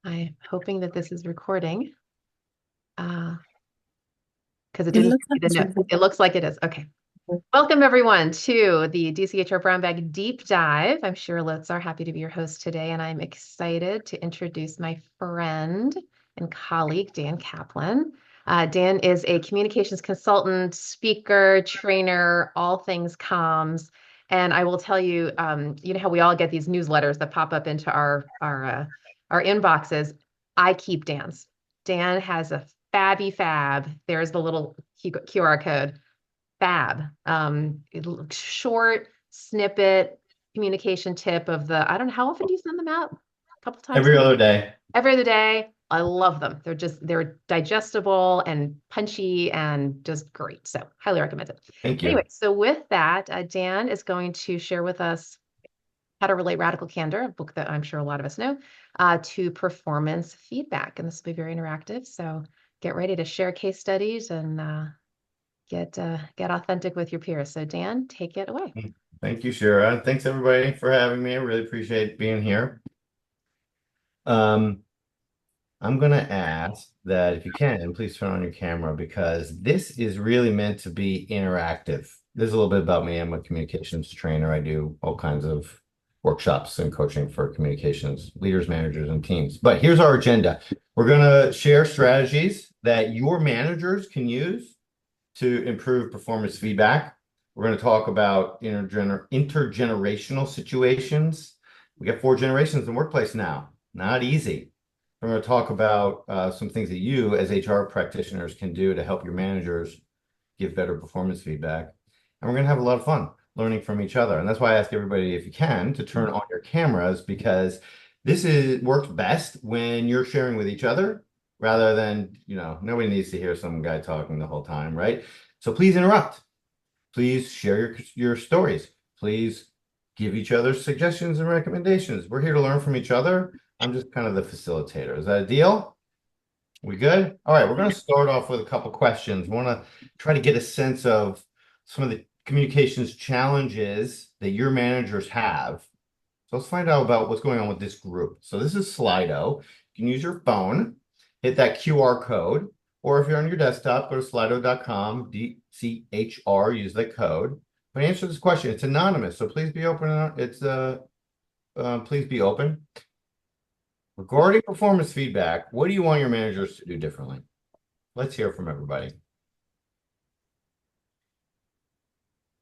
I'm hoping that this is recording. Because it It didn't looks give like me the it's note. recording. It looks like it is. Okay. Welcome everyone to the DCHR Brown Bag Deep Dive. I'm Shira Lotzar, happy to be your host today, and I'm excited to introduce my friend and colleague, Dan Kaplan. Dan is a communications consultant, speaker, trainer, all things comms. And I will tell you, you know how we all get these newsletters that pop up into our inboxes. I keep Dan's. Dan has a Fabby Fab. There's the little QR code. Fab. Short snippet communication tip of the, I don't know, how often do you send them out? A couple times a Every week? other day. Every other day. I love them. They're digestible and punchy and just great. So highly recommend it. Thank Anyway, you. so with that, Dan is going to share with us How to Relate Radical Candor, a book that I'm sure a lot of us know, to performance feedback. And this will be very interactive. So get ready to share case studies and get authentic with your peers. So Dan, take it away. Thank you, Shira. Thanks everybody for having me. I really appreciate being here. Um, I'm gonna ask that if you can, please turn on your camera because this is really meant to be interactive. This is a little bit about me. I'm a communications trainer. I do all kinds of workshops and coaching for communications leaders, managers, and teams. But here's our agenda. We're gonna share strategies that your managers can use to improve performance feedback. We're going to talk about intergenerational situations. We got 4 generations in the workplace now. Not easy. We're going to talk about some things that you as HR practitioners can do to help your managers give better performance feedback. And we're going to have a lot of fun learning from each other. And that's why I ask everybody, if you can, to turn on your cameras because works best when you're sharing with each other rather than, nobody needs to hear some guy talking the whole time, right? So please interrupt. Please share your stories. Please give each other suggestions and recommendations. We're here to learn from each other. I'm just kind of the facilitator. Is that a deal? We good? All right, we're going to start off with a couple questions. We want to try to get a sense of some of the communications challenges that your managers have. So let's find out about what's going on with this group. So this is Slido. You can use your phone, hit that QR code, or if you're on your desktop, go to slido.com, DCHR, use the code. But answer this question. It's anonymous, so please be open. Please be open. Regarding performance feedback, what do you want your managers to do differently? Let's hear from everybody.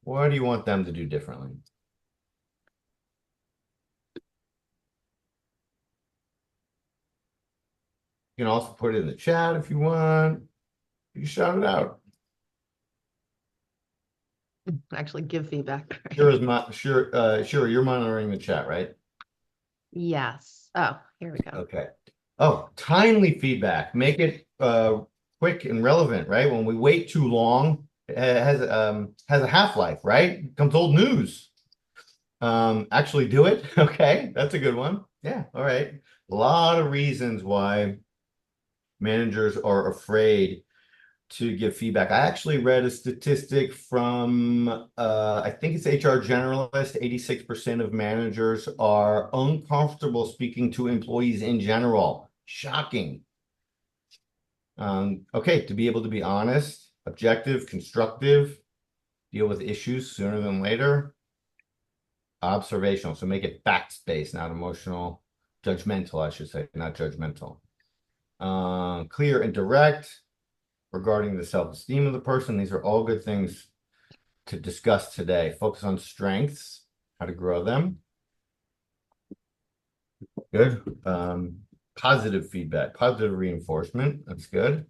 What do you want them to do differently? You can also put it in the chat if you want. You shout it out. Actually give feedback. Sure, you're monitoring the chat, right? Yes. Oh, here we go. Okay. Oh, timely feedback. Make it quick and relevant, right? When we wait too long, it has a half-life, right? It becomes old news. Actually do it. Okay, that's a good one. Yeah, all right. A lot of reasons why managers are afraid to give feedback. I actually read a statistic from I think it's HR Generalist. 86% of managers are uncomfortable speaking to employees in general. Shocking. Okay, to be able to be honest, objective, constructive, deal with issues sooner than later. Observational, so make it facts-based, not emotional, judgmental, I should say, not judgmental. Clear and direct regarding the self-esteem of the person. These are all good things to discuss today. Focus on strengths, how to grow them. Good. Positive feedback, positive reinforcement. That's good.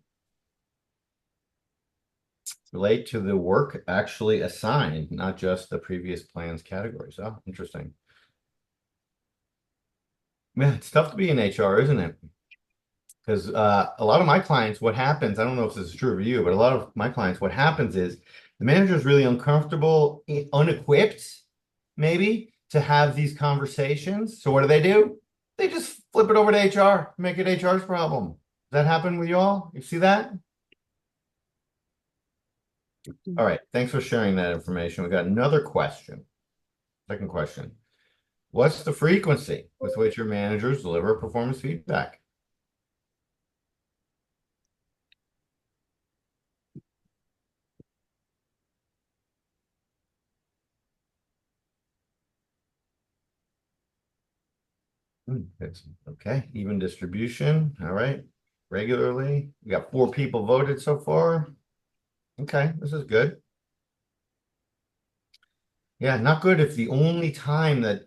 Relate to the work actually assigned, not just the previous plans categories. Oh, interesting. Man, it's tough to be in HR, isn't it? Because a lot of my clients, what happens, I don't know if this is true for you, but a lot of my clients, what happens is the manager is really uncomfortable, unequipped, maybe, to have these conversations. So what do? They just flip it over to HR, make it HR's problem. Does that happen with you all? You see that? All right. Thanks for sharing that information. We got another question. Second question. What's the frequency with which your managers deliver performance feedback? It's okay. Even distribution. All right. Regularly. We got 4 people voted so far. Okay, this is good. Yeah, not good if the only time that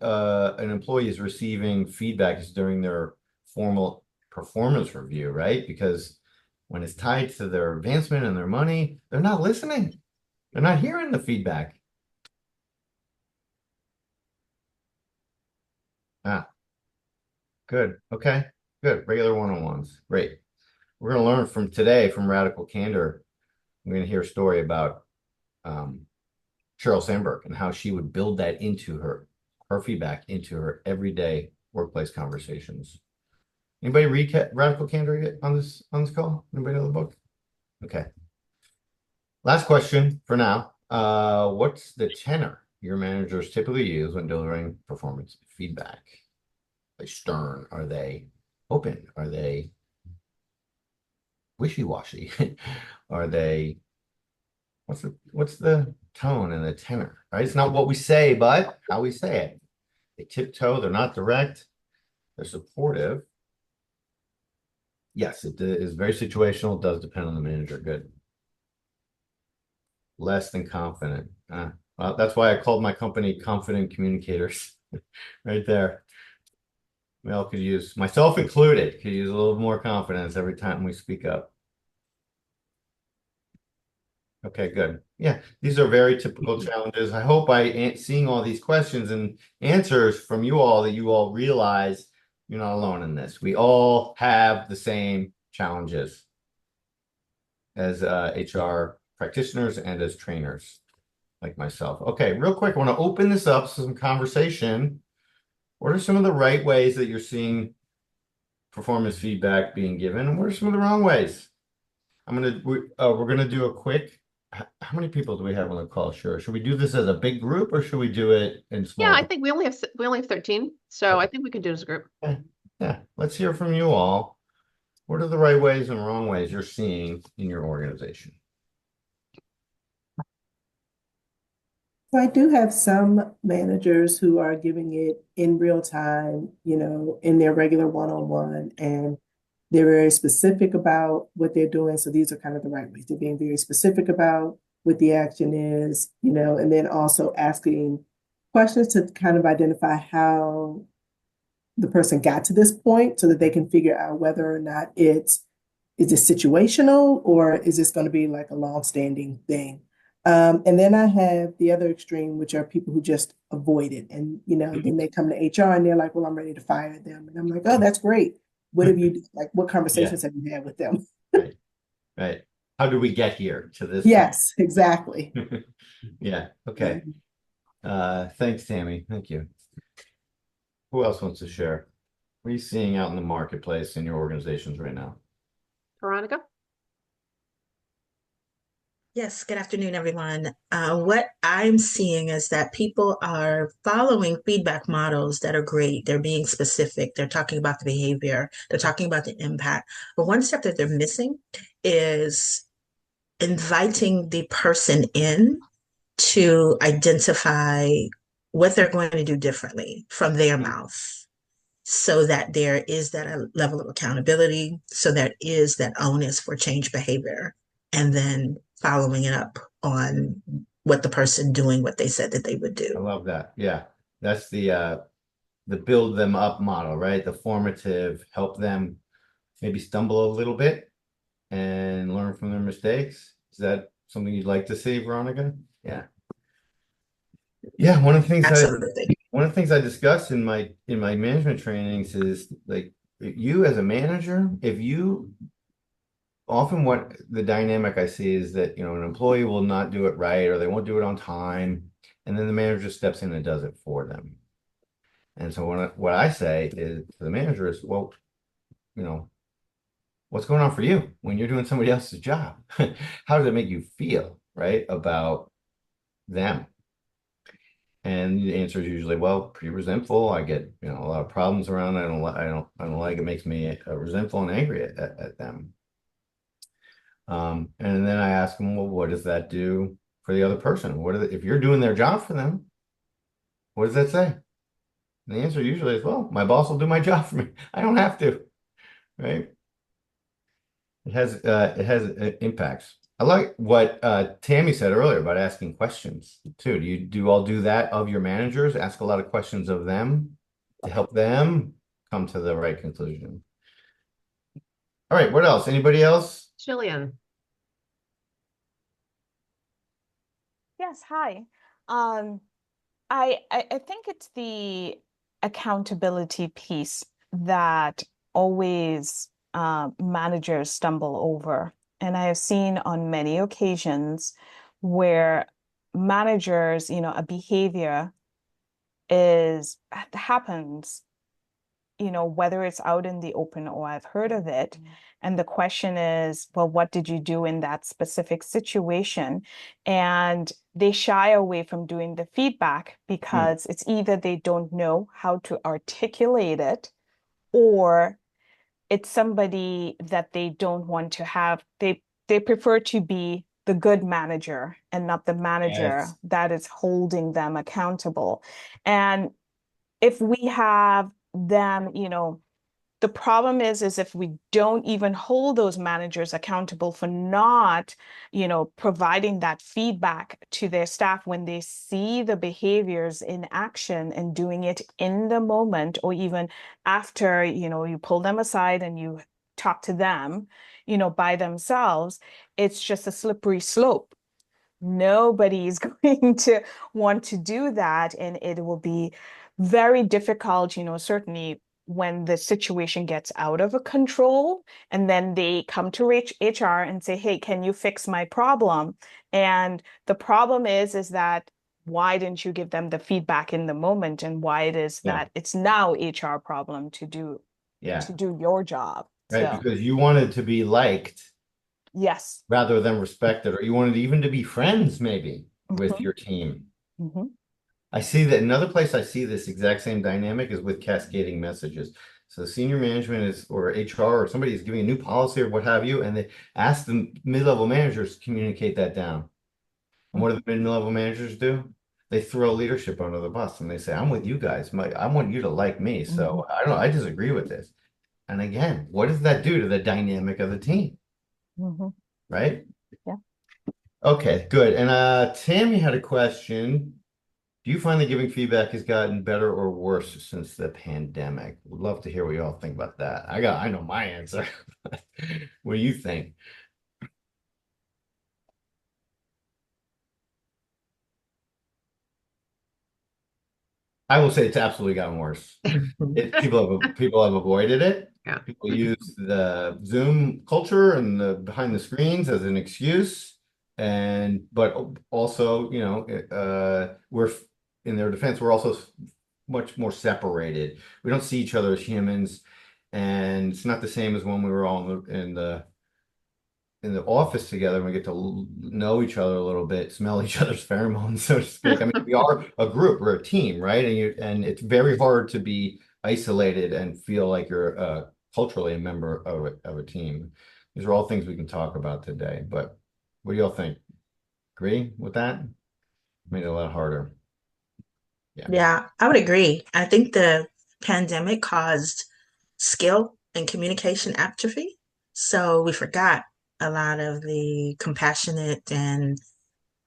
an employee is receiving feedback is during their formal performance review, right? Because when it's tied to their advancement and their money, they're not listening. They're not hearing the feedback. Ah, good. Okay, good. Regular one-on-ones. Great. We're going to learn from today from Radical Candor. We're going to hear a story about um, Sheryl Sandberg and how she would build that into her feedback into her everyday workplace conversations. Anybody read Radical Candor yet on this call? Anybody know the book? Okay. Last question for now. What's the tenor your managers typically use when delivering performance feedback? Are they stern? Are they open? Are they wishy-washy? Are they what's the tone and the tenor? Right? It's not what we say, but how we say it. They tiptoe, they're not direct, they're supportive. Yes, it is very situational, it does depend on the manager. Good. Less than confident. Well, that's why I called my company Confident Communicators. Right there. We all could use, myself included, could use a little more confidence every time we speak up. Okay, good. Yeah, these are very typical challenges. I hope by seeing all these questions and answers from you all that you all realize you're not alone in this. We all have the same challenges as HR practitioners and as trainers like myself. Okay, real quick, I want to open this up to some conversation. What are some of the right ways that you're seeing performance feedback being given? And what are some of the wrong ways? We're gonna do a quick. How many people do we have on the call? Sure. Should we do this as a big group or should we do it in Yeah, small I groups? think we only have 13, so I think we can do it as a group. Okay. Yeah, let's hear from you all. What are the right ways and wrong ways you're seeing in your organization? So I do have some managers who are giving it in real time, in their regular one-on-one, and they're very specific about what they're doing. So these are kind of the right ways. They're being very specific about what the action is, and then also asking questions to kind of identify how the person got to this point so that they can figure out whether or not is this situational or is this going to be like a long-standing thing. And then I have the other extreme, which are people who just avoid it. And, then they come to HR and they're like, well, I'm ready to fire them. And I'm like, oh, that's great. What have you, like, what Yeah, conversations have you had with them? right, right. How did we get here to this point? Yes, exactly. Yeah, okay. Um, Thanks, Tammy. Thank you. Who else wants to share? What are you seeing out in the marketplace in your organizations right now? Veronica? Yes, good afternoon, everyone. What I'm seeing is that people are following feedback models that are great. They're being specific. They're talking about the behavior. They're talking about the impact. But one step that they're missing is inviting the person in to identify what they're going to do differently from their mouth so that there is that level of accountability, so there is that onus for change behavior, and then following it up on what the person doing what they said that they would I do. love that. Yeah. That's the build them up model, right? The formative, help them maybe stumble a little bit and learn from their mistakes. Is that something you'd like to see, Veronica? Yeah. Yeah, Absolutely. one of the things I discuss in my management trainings is like you as a manager, if you often what the dynamic I see is that an employee will not do it right or they won't do it on time, and then the manager steps in and does it for them. And so what I say is to the manager is, well, you know, what's going on for you when you're doing somebody else's job? How does it make you feel, right, about them? And the answer is usually, well, pretty resentful. I get, a lot of problems around. I don't like it. Makes me resentful and angry at them. And then I ask them, well, what does that do for the other person? If you're doing their job for them, what does that say? And the answer usually is, well, my boss will do my job for me. I don't have to, right? It has impacts. I like what Tammy said earlier about asking questions too. Do you all do that of your managers? Ask a lot of questions of them to help them come to the right conclusion. All right, what else? Anybody else? Jillian. Yes, hi. I think it's the accountability piece that always managers stumble over. And I have seen on many occasions where managers, a behavior happens, whether it's out in the open or I've heard of it. And the question is, well, what did you do in that specific situation? And they shy away from doing the feedback because it's either they don't know how to articulate it, or it's somebody that they don't want to have. They prefer to be the good manager and not the manager Yes. that is holding them accountable. And if we have them, the problem is if we don't even hold those managers accountable for not, providing that feedback to their staff when they see the behaviors in action and doing it in the moment, or even after, you pull them aside and you talk to them, by themselves, it's just a slippery slope. Nobody's going to want to do that, and it will be very difficult, certainly when the situation gets out of control and then they come to HR and say, hey, can you fix my problem? And the problem is that why didn't you give them the feedback in the moment, and why it is Yeah. that it's now HR problem to do your job. Right, So because you wanted to be liked yes. rather than respected, or you wanted even to be friends maybe with your team. Mm-hmm. I see that another place I see this exact same dynamic is with cascading messages. So senior management is, or HR, or somebody is giving a new policy or what have you, and they ask the mid-level managers to communicate that down. And what do the mid-level managers do? They throw leadership under the bus and they say, I'm with you guys. I want you to like me. So I don't know, I disagree with this. And again, what does that do to the dynamic of the team? Mm-hmm. Right? Yeah. Okay, good. And Tammy had a question. Do you find that giving feedback has gotten better or worse since the pandemic? Would love to hear what you all think about that. I know my answer. What do you think? I will say it's absolutely gotten worse. People have avoided it. Yeah. People use the Zoom culture and the behind the screens as an excuse. But also, we're in their defense, we're also much more separated. We don't see each other as humans, and it's not the same as when we were all in the office together and we get to know each other a little bit, smell each other's pheromones, so to speak. I mean, we are a group, we're a team, right? And it's very hard to be isolated and feel like you're culturally a member of a team. These are all things we can talk about today, but what do y'all think? Agree with that? Made it a lot harder. Yeah, I would agree. I think the pandemic caused skill and communication atrophy. So we forgot a lot of the compassionate and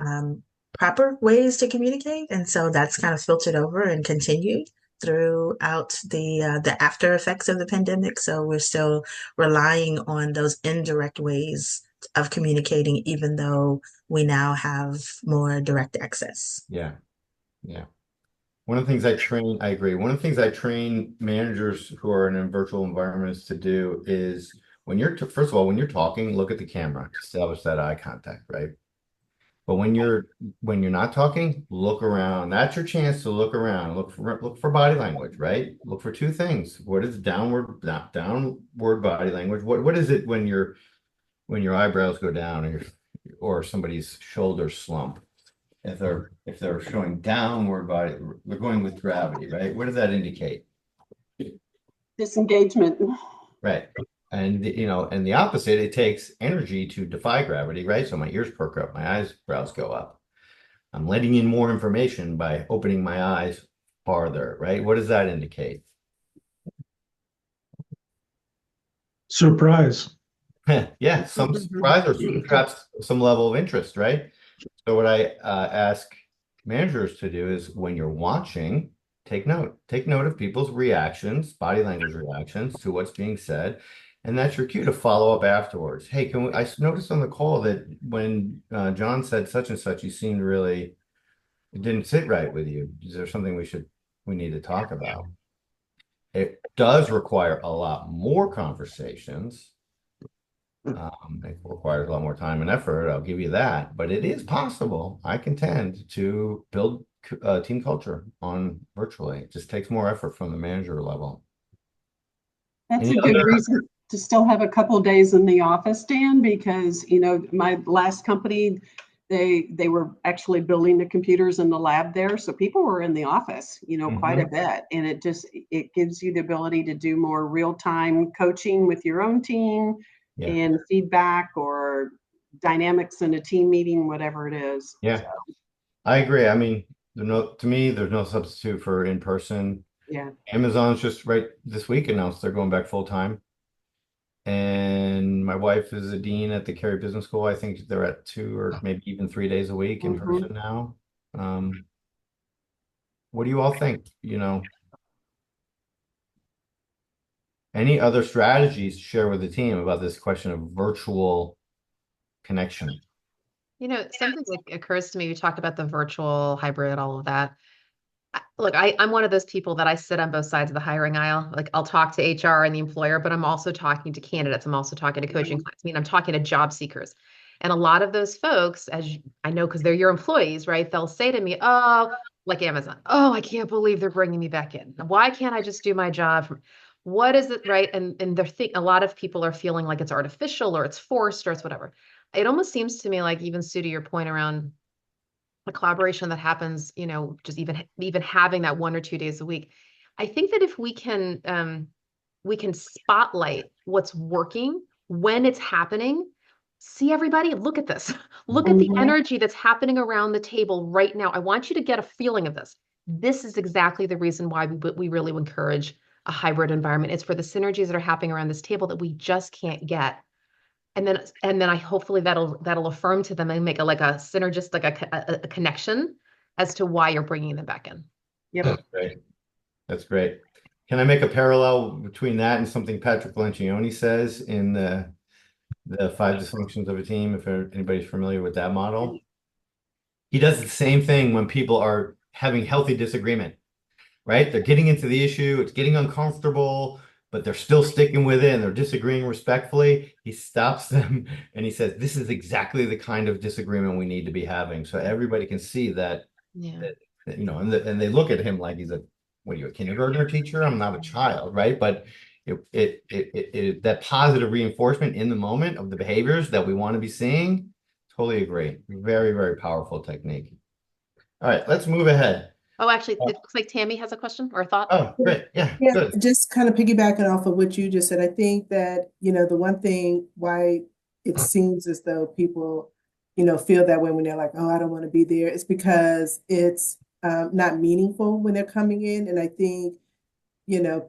um, proper ways to communicate. And so that's kind of filtered over and continued throughout the after effects of the pandemic. So we're still relying on those indirect ways of communicating, even though we now have more direct access. Yeah, yeah. One of the things I agree. One of the things I train managers who are in virtual environments to do is first of all, when you're talking, look at the camera, establish that eye contact, right? But when you're not talking, look around. That's your chance to look around. Look for body language, right? Look for two things. What is downward body language? What is it when your eyebrows go down or somebody's shoulders slump? If they're showing downward body, they're going with gravity, right? What does that indicate? Disengagement. Right. And and the opposite, it takes energy to defy gravity, right? So my ears perk up, my eyebrows go up. I'm letting in more information by opening my eyes farther, right? What does that indicate? Surprise. Yeah, some surprise or perhaps some level of interest, right? So what I ask managers to do is when you're watching, take note. Take note of people's reactions, body language reactions to what's being said. And that's your cue to follow up afterwards. Hey, I noticed on the call that when John said such and such, you seemed really, it didn't sit right with you. Is there something we need to talk about? It does require a lot more conversations. It requires a lot more time and effort, I'll give you that, but it is possible, I contend, to build team culture on virtually. It just takes more effort from the manager level. That's Any a good other? reason to still have a couple of days in the office, Dan, because my last company, they were actually building the computers in the lab there, so people were in the office, quite a bit, and it gives you the ability to do more real-time coaching with your own team Yeah. and feedback or dynamics in a team meeting, whatever it is. Yeah, So, I agree. I mean, to me, there's no substitute for in person. yeah. Amazon's just right this week announced they're going back full time. And my wife is a dean at the Cary Business School. I think they're at 2 or maybe even 3 days a week in person now. What do you all think? Any other strategies to share with the team about this question of virtual connection? Something that occurs to me, we talked about the virtual hybrid, all of that. Look, I'm one of those people that I sit on both sides of the hiring aisle. Like I'll talk to HR and the employer, but I'm also talking to candidates. I'm also talking to coaching clients. I mean, I'm talking to job seekers. And a lot of those folks, I know, because they're your employees, right? They'll say to me, oh, like Amazon, oh, I can't believe they're bringing me back in. Why can't I just do my job? What is it, right? And a lot of people are feeling like it's artificial or it's forced or it's whatever. It almost seems to me like, even Sue, to your point around the collaboration that happens, just even having that 1 or 2 days a week. I think that if we can spotlight what's working when it's happening. See, everybody, look at this. Look at the energy that's happening around the table right now. I want you to get a feeling of this. This is exactly the reason why we really encourage a hybrid environment. It's for the synergies that are happening around this table that we just can't get. And then I hopefully that'll affirm to them and make a synergist, like a connection as to why you're bringing them back in. Yep. That's great. That's great. Can I make a parallel between that and something Patrick Lencioni says in the 5 dysfunctions of a team, if anybody's familiar with that model? He does the same thing when people are having healthy disagreement, right? They're getting into the issue, it's getting uncomfortable, but they're still sticking with it and they're disagreeing respectfully. He stops them and he says, this is exactly the kind of disagreement we need to be having. So everybody can see that, and they look at him like he's what are you, a kindergartner teacher? I'm not a child, right? But that positive reinforcement in the moment of the behaviors that we want to be seeing, totally agree. Very, very powerful technique. All right, let's move ahead. Oh, actually, it looks like Tammy has a question or a thought. Oh, great. Yeah, good. Just kind of piggybacking off of what you just said, I think that, the one thing why it seems as though people, feel that way when they're like, oh, I don't want to be there, it's because it's not meaningful when they're coming in. And I think,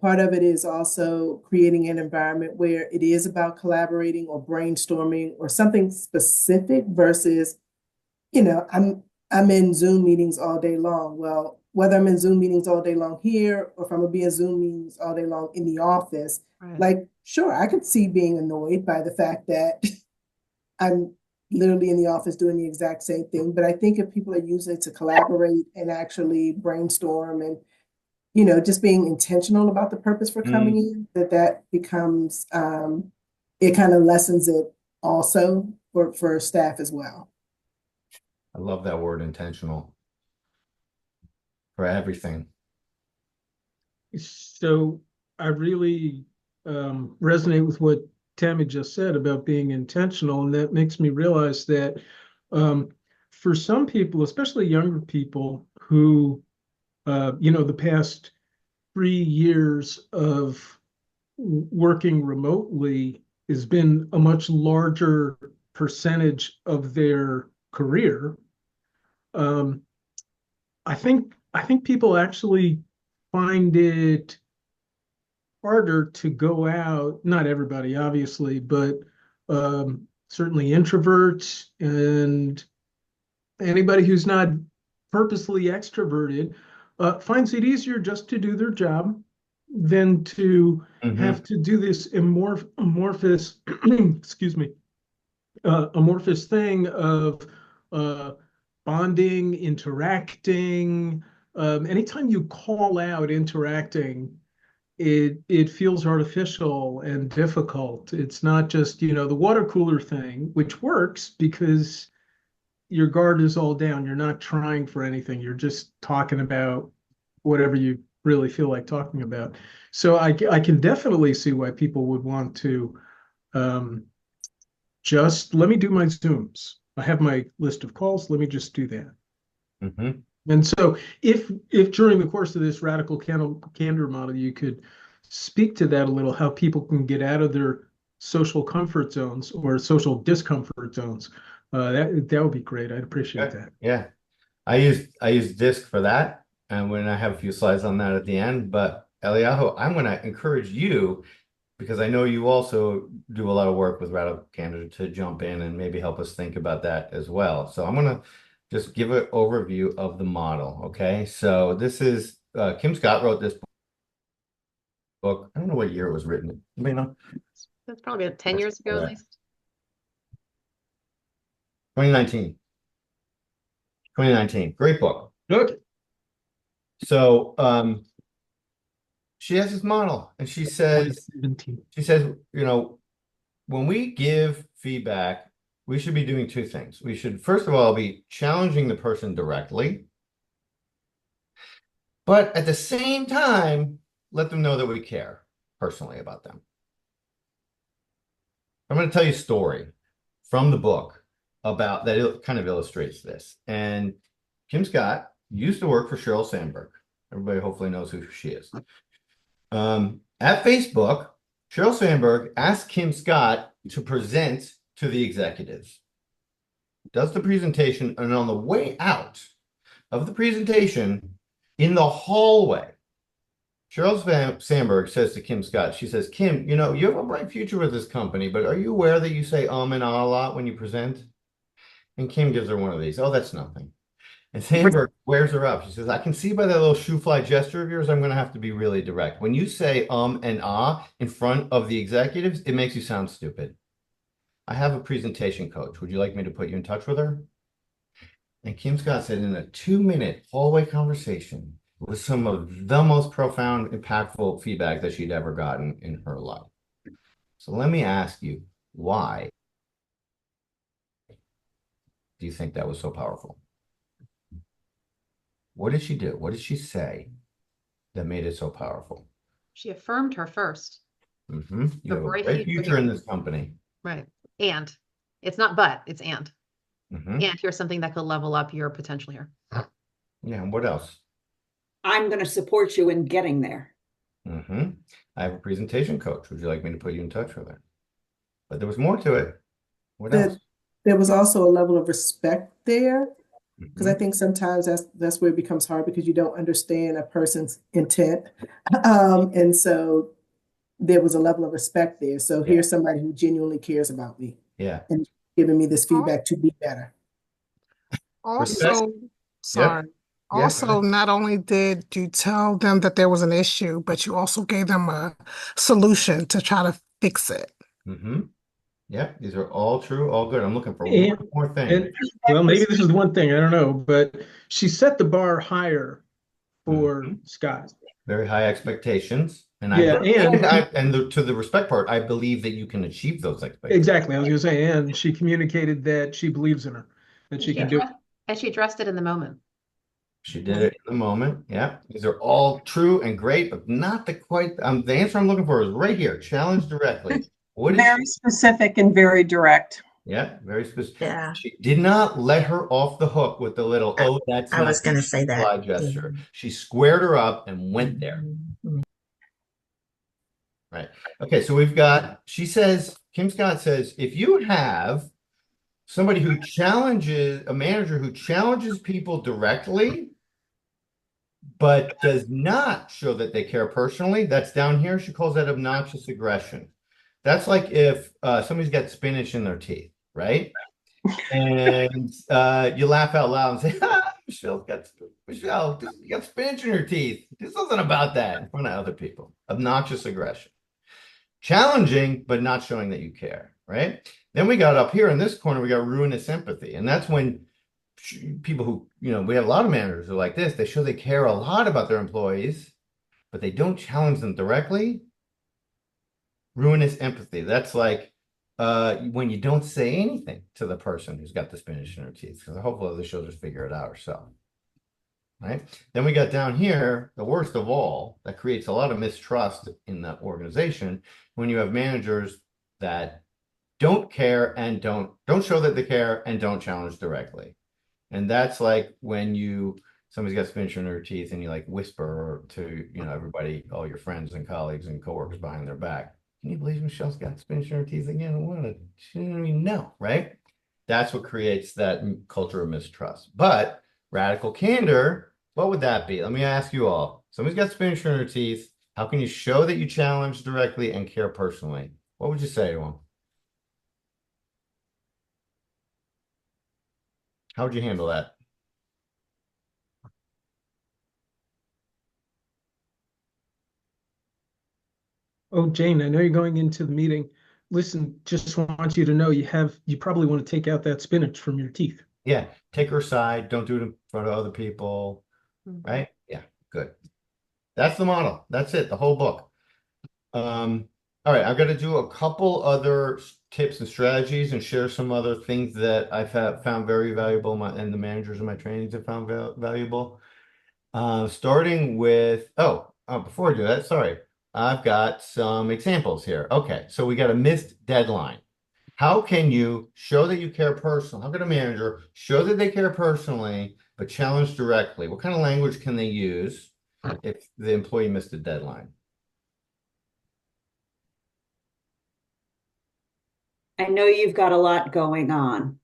part of it is also creating an environment where it is about collaborating or brainstorming or something specific versus, I'm in Zoom meetings all day long. Well, whether I'm in Zoom meetings all day long here or if I'm gonna be in Zoom meetings all day long in the office, like, sure, I could see being annoyed by the fact that I'm literally in the office doing the exact same thing. But I think if people are using it to collaborate and actually brainstorm and, just being intentional about the purpose for coming in, that becomes, it kind of lessens it also for staff as well. I love that word, intentional, for everything. So I really resonate with what Tammy just said about being intentional, and that makes me realize that for some people, especially younger people who, the past 3 years of working remotely has been a much larger percentage of their career. I think people actually find it harder to go out, not everybody, obviously, but certainly introverts and anybody who's not purposely extroverted finds it easier just to do their job than to have to do this amorphous, excuse me, amorphous thing of bonding, interacting. Anytime you call out interacting, it feels artificial and difficult. It's not just, you know, the water cooler thing, which works because your guard is all down. You're not trying for anything. You're just talking about whatever you really feel like talking about. So I can definitely see why people would want to just let me do my Zooms. I have my list of calls. Let me just do that. And so if during the course of this radical candor model, you could speak to that a little, how people can get out of their social comfort zones or social discomfort zones, that would be great. I'd appreciate that. Yeah. I use Disc for that. And when I have a few slides on that at the end, but Eliyahu, I'm going to encourage you, because I know you also do a lot of work with Radical Candor, to jump in and maybe help us think about that as well. So I'm going to just give an overview of the model. Okay. So this is, Kim Scott wrote this book. I don't know what year it was written. Anybody know? That's probably about 10 years ago, at least. 2019. 2019. Great book. Okay. So she has this model and she says, you know, when we give feedback, we should be doing two things. We should, first of all, be challenging the person directly, but at the same time, let them know that we care personally about them. I'm going to tell you a story from the book about that. It kind of illustrates this. And Kim Scott used to work for Sheryl Sandberg. Everybody hopefully knows who she is. At Facebook, Sheryl Sandberg asked Kim Scott to present to the executives. Does the presentation, and on the way out of the presentation, in the hallway, Sheryl Sandberg says to Kim Scott, she says, Kim, you know, you have a bright future with this company, but are you aware that you say and ah a lot when you present? And Kim gives her one of these. Oh, that's nothing. And Sandberg wears her up. She says, I can see by that little shoe fly gesture of yours, I'm going to have to be really direct. When you say and ah in front of the executives, it makes you sound stupid. I have a presentation coach. Would you like me to put you in touch with her? And Kim Scott said in a 2-minute hallway conversation with some of the most profound, impactful feedback that she'd ever gotten in her life. So let me ask you, why do you think that was so powerful? What did she do? What did she say that made it so powerful? She affirmed her first. You have a great future in this company. Right. And it's not but, it's and. And here's something that could level up your potential here. Yeah. And what else? I'm going to support you in getting there. I have a presentation coach. Would you like me to put you in touch with her? But there was more to it. What else? There was also a level of respect there. Because I think sometimes that's where it becomes hard, because you don't understand a person's intent. And so there was a level of respect there. So here's somebody who genuinely cares about me. Yeah. And giving me this feedback to be better. Also, sorry. Also, not only did you tell them that there was an issue, but you also gave them a solution to try to fix it. Yeah, these are all true, all good. I'm looking for one more thing. Well, maybe this is the one thing, I don't know, but she set the bar higher for Scott. Very high expectations. And to the respect part, I believe that you can achieve those expectations. Exactly. I was going to say, and she communicated that she believes in her, that she can do it. And she addressed it in the moment. She did it in the moment. Yeah. These are all true and great, but not the quite, the answer I'm looking for is right here. Challenge directly. Very specific and very direct. Yeah, very specific. Yeah. She did not let her off the hook with the little, that's I was going to say that. Gesture. She squared her up and went there. Right. Okay, so we've got, Kim Scott says, if you have somebody who challenges, a manager who challenges people directly, but does not show that they care personally. That's down here. She calls that obnoxious aggression. That's like if somebody's got spinach in their teeth, right? And you laugh out loud and say, ah, Michelle, you got spinach in your teeth. Do something about that in front of other people. Obnoxious aggression. Challenging, but not showing that you care, right? Then we got up here in this corner, we got ruinous empathy. And that's when people who, we have a lot of managers who are like this, they show they care a lot about their employees, but they don't challenge them directly. Ruinous empathy. That's like when you don't say anything to the person who's got the spinach in her teeth, because hopefully she'll just figure it out herself. Right? Then we got down here, the worst of all, that creates a lot of mistrust in the organization when you have managers that don't care and don't show that they care and don't challenge directly. And that's like when somebody's got spinach in their teeth and you like whisper to, everybody, all your friends and colleagues and coworkers behind their back. Can you believe Michelle's got spinach in her teeth again? She didn't even know, right? That's what creates that culture of mistrust. But radical candor, what would that be? Let me ask you all. Somebody's got spinach in her teeth. How can you show that you challenge directly and care personally? What would you say to them? How would you handle that? Oh, Jane, I know you're going into the meeting. Listen, just want you to know you probably want to take out that spinach from your teeth. Yeah, take her aside. Don't do it in front of other people. Right? Yeah, good. That's the model. That's it, the whole book. All right, I've got to do a couple other tips and strategies and share some other things that I've found very valuable and the managers in my trainings have found valuable. Starting with, before I do that, sorry, I've got some examples here. Okay, so we got a missed deadline. How can you show that you care personally? How can a manager show that they care personally, but challenge directly? What kind of language can they use if the employee missed a deadline? I know you've got a lot going on.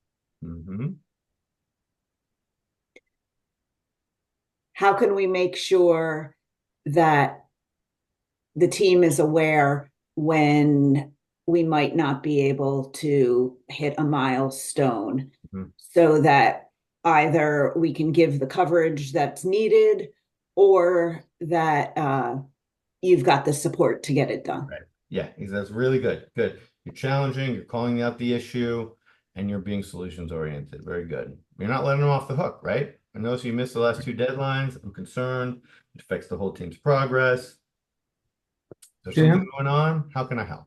How can we make sure that the team is aware when we might not be able to hit a milestone so that either we can give the coverage that's needed or that you've got the support to get it done? Right. Yeah, that's really good. Good. You're challenging, you're calling out the issue, and you're being solutions oriented. Very good. You're not letting them off the hook, right? I notice you missed the last 2 deadlines. I'm concerned. It affects the whole team's progress. There's something going on. How can I help?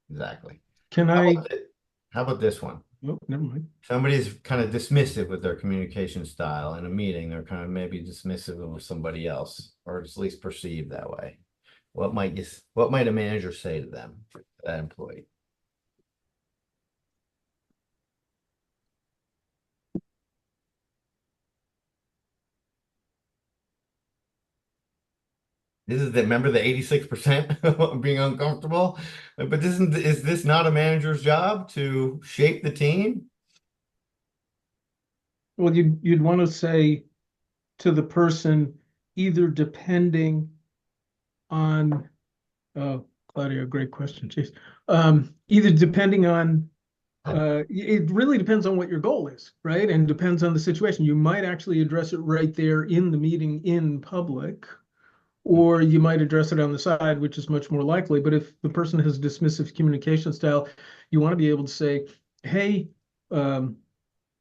Exactly. How about this one? Oh, never mind. Somebody's kind of dismissive with their communication style in a meeting. They're kind of maybe dismissive of somebody else, or at least perceived that way. What might a manager say to them, to that employee? Remember the 86% being uncomfortable? But is this not a manager's job to shape the team? Well, you'd want to say to the person, either depending on, Claudia, great question, Chase. Either depending on, it really depends on what your goal is, right? And depends on the situation. You might actually address it right there in the meeting in public, or you might address it on the side, which is much more likely. But if the person has dismissive communication style, you want to be able to say, hey,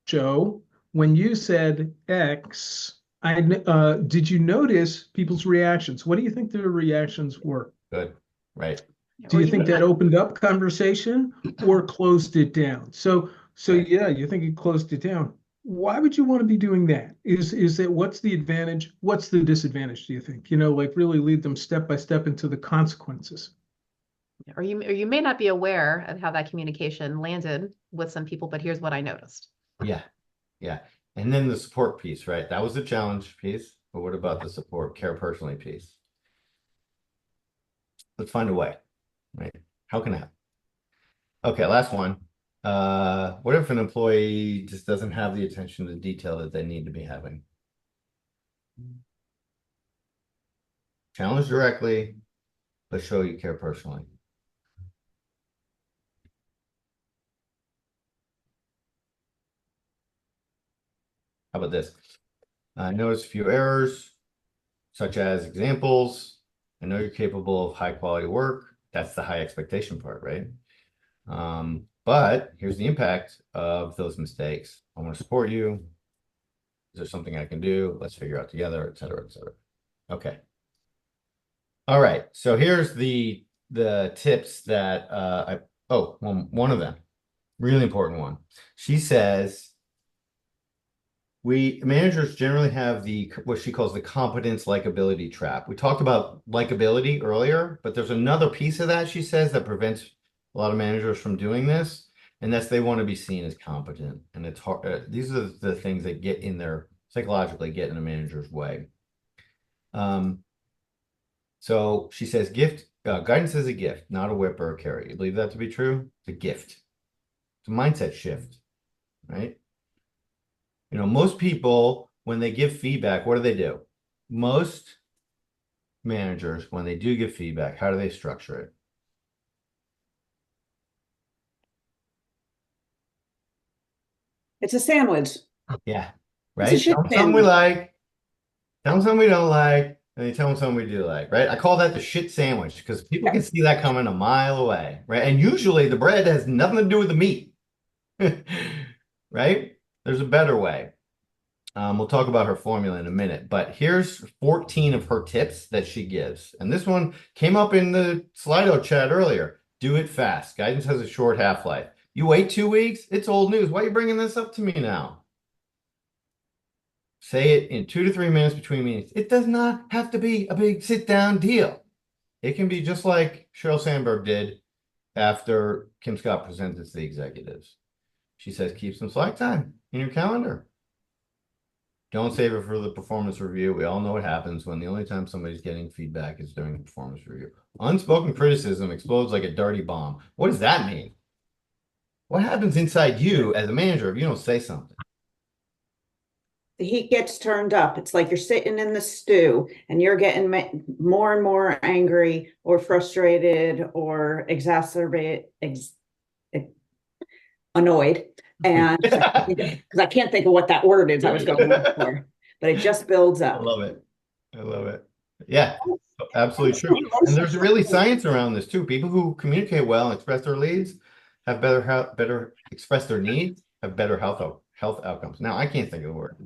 Joe, when you said X, did you notice people's reactions? What do you think their reactions were? Good, right. Do you think that opened up conversation or closed it down? So yeah, you think it closed it down. Why would you want to be doing that? Is that what's the advantage? What's the disadvantage, do you think? Like really lead them step by step into the consequences. Or you may not be aware of how that communication landed with some people, but here's what I noticed. Yeah. Yeah. And then the support piece, right? That was the challenge piece. But what about the support, care personally piece? Let's find a way, right? How can I help? Okay, last one. What if an employee just doesn't have the attention to detail that they need to be having? Challenge directly, but show you care personally. How about this? I noticed a few errors, such as examples. I know you're capable of high quality work. That's the high expectation part, right? But here's the impact of those mistakes. I want to support you. Is there something I can do? Let's figure out together, et cetera, et cetera. Okay. All right. So here's the tips that one of them, really important one. She says managers generally have what she calls the competence likability trap. We talked about likability earlier, but there's another piece of that, she says, that prevents a lot of managers from doing this, and that's they want to be seen as competent. And it's hard. These are the things that psychologically get in a manager's way. So she says guidance is a gift, not a whip or a carrot. You believe that to be true? It's a gift. It's a mindset shift, right? Most people, when they give feedback, what do? Most managers, when they do give feedback, how do they structure it? It's a sandwich. Yeah, It's right? a shit Tell them something we sandwich. like, tell them something we don't like, and then tell them something we do like, right? I call that the shit sandwich because people can see that coming a mile away, right? And usually the bread has nothing to do with the meat, right? There's a better way. We'll talk about her formula in a minute, but here's 14 of her tips that she gives. And this one came up in the Slido chat earlier. Do it fast. Guidance has a short half-life. You wait 2 weeks, it's old news. Why are you bringing this up to me now? Say it in 2 to 3 minutes between meetings. It does not have to be a big sit-down deal. It can be just like Sheryl Sandberg did after Kim Scott presented to the executives. She says, keep some slack time in your calendar. Don't save it for the performance review. We all know what happens when the only time somebody's getting feedback is during the performance review. Unspoken criticism explodes like a dirty bomb. What does that mean? What happens inside you as a manager if you don't say something? The heat gets turned up. It's like you're sitting in the stew and you're getting more and more angry or frustrated or annoyed. And because I can't think of what that word is I was going for, but it just builds up. I love it. I love it. Yeah, absolutely true. And there's really science around this too. People who communicate well and express their leads have better express their needs, have better health outcomes. Now I can't think of the word.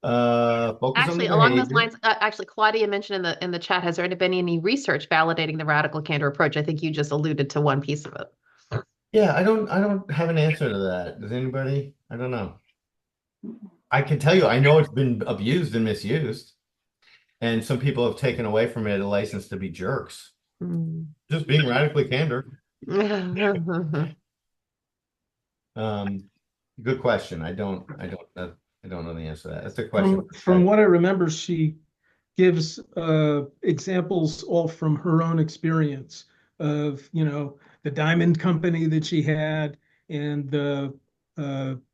Focus Actually, on the along those behavior. lines, actually, Claudia mentioned in the chat, has there been any research validating the radical candor approach? I think you just alluded to one piece of it. Yeah, I don't have an answer to that. Does anybody? I don't know. I can tell you, I know it's been abused and misused, and some people have taken away from it a license to be jerks. Just being radically candor. Good question. I don't know the answer to that. That's a question. From what I remember, she gives examples all from her own experience of, the diamond company that she had and the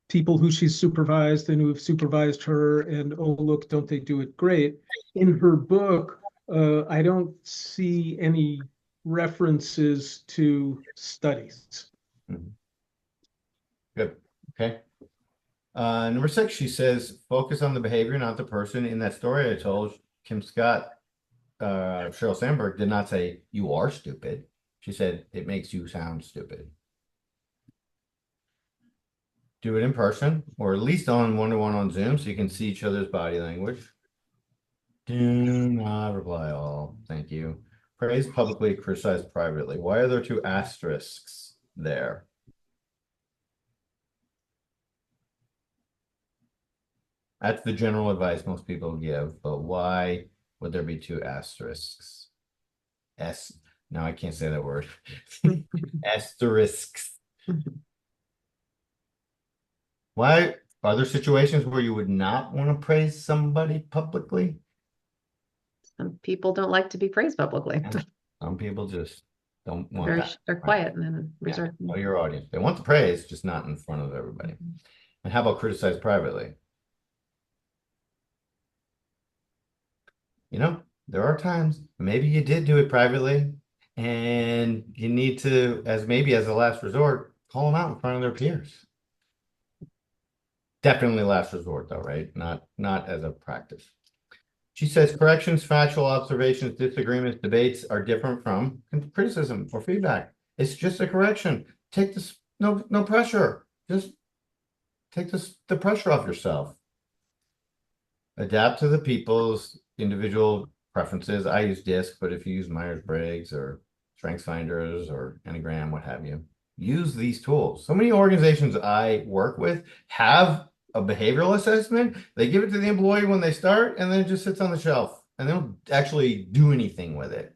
people who she's supervised and who have supervised her, and oh, look, don't they do it great? In her book, I don't see any references to studies. Good. Okay. Number 6, she says, focus on the behavior, not the person. In that story I told, Kim Scott, Sheryl Sandberg did not say, you are stupid. She said, it makes you sound stupid. Do it in person, or at least on one-to-one on Zoom, so you can see each other's body language. Do not reply all. Thank you. Praise publicly, criticize privately. Why are there 2 asterisks there? That's the general advice most people give, but why would there be 2 asterisks? Now I can't say that word. Asterisks. Why are there situations where you would not want to praise somebody publicly? Some people don't like to be praised publicly. Some people just don't want that. They're quiet and then reserved. Know your audience. They want the praise, just not in front of everybody. And how about criticize privately? there are times maybe you did do it privately and you need to, as maybe as a last resort, call them out in front of their peers. Definitely last resort though, right? Not as a practice. She says corrections, factual observations, disagreements, debates are different from criticism or feedback. It's just a correction. Take this, no pressure. Just take the pressure off yourself. Adapt to the people's individual preferences. I use DISC, but if you use Myers-Briggs or StrengthsFinders or Enneagram, what have you, use these tools. So many organizations I work with have a behavioral assessment. They give it to the employee when they start, and then it just sits on the shelf, and they don't actually do anything with it.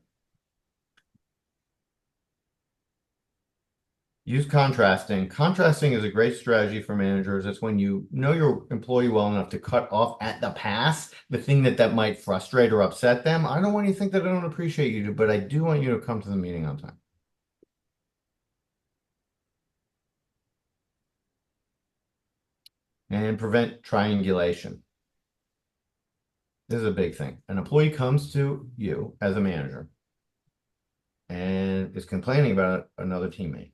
Use contrasting. Contrasting is a great strategy for managers. It's when you know your employee well enough to cut off at the pass the thing that might frustrate or upset them. I don't want you to think that I don't appreciate you, but I do want you to come to the meeting on time. And prevent triangulation. This is a big thing. An employee comes to you as a manager and is complaining about another teammate.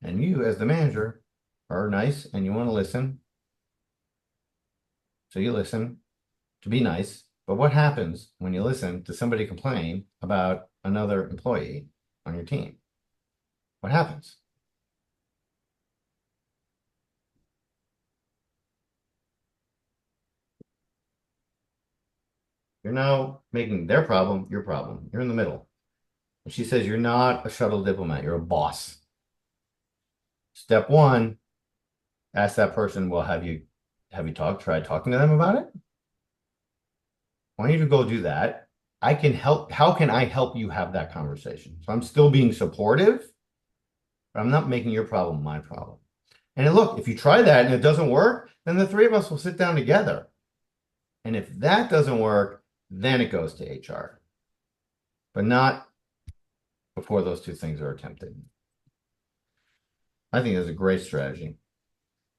And you, as the manager, are nice and you want to listen. So you listen to be nice. But what happens when you listen to somebody complain about another employee on your team? What happens? You're now making their problem your problem. You're in the middle. And she says you're not a shuttle diplomat, you're a boss. Step one, ask that person, well, have you tried talking to them about it? I want you to go do that. I can help. How can I help you have that conversation? So I'm still being supportive, but I'm not making your problem my problem. And look, if you try that and it doesn't work, then the three of us will sit down together. And if that doesn't work, then it goes to HR, but not before those two things are attempted. I think that's a great strategy.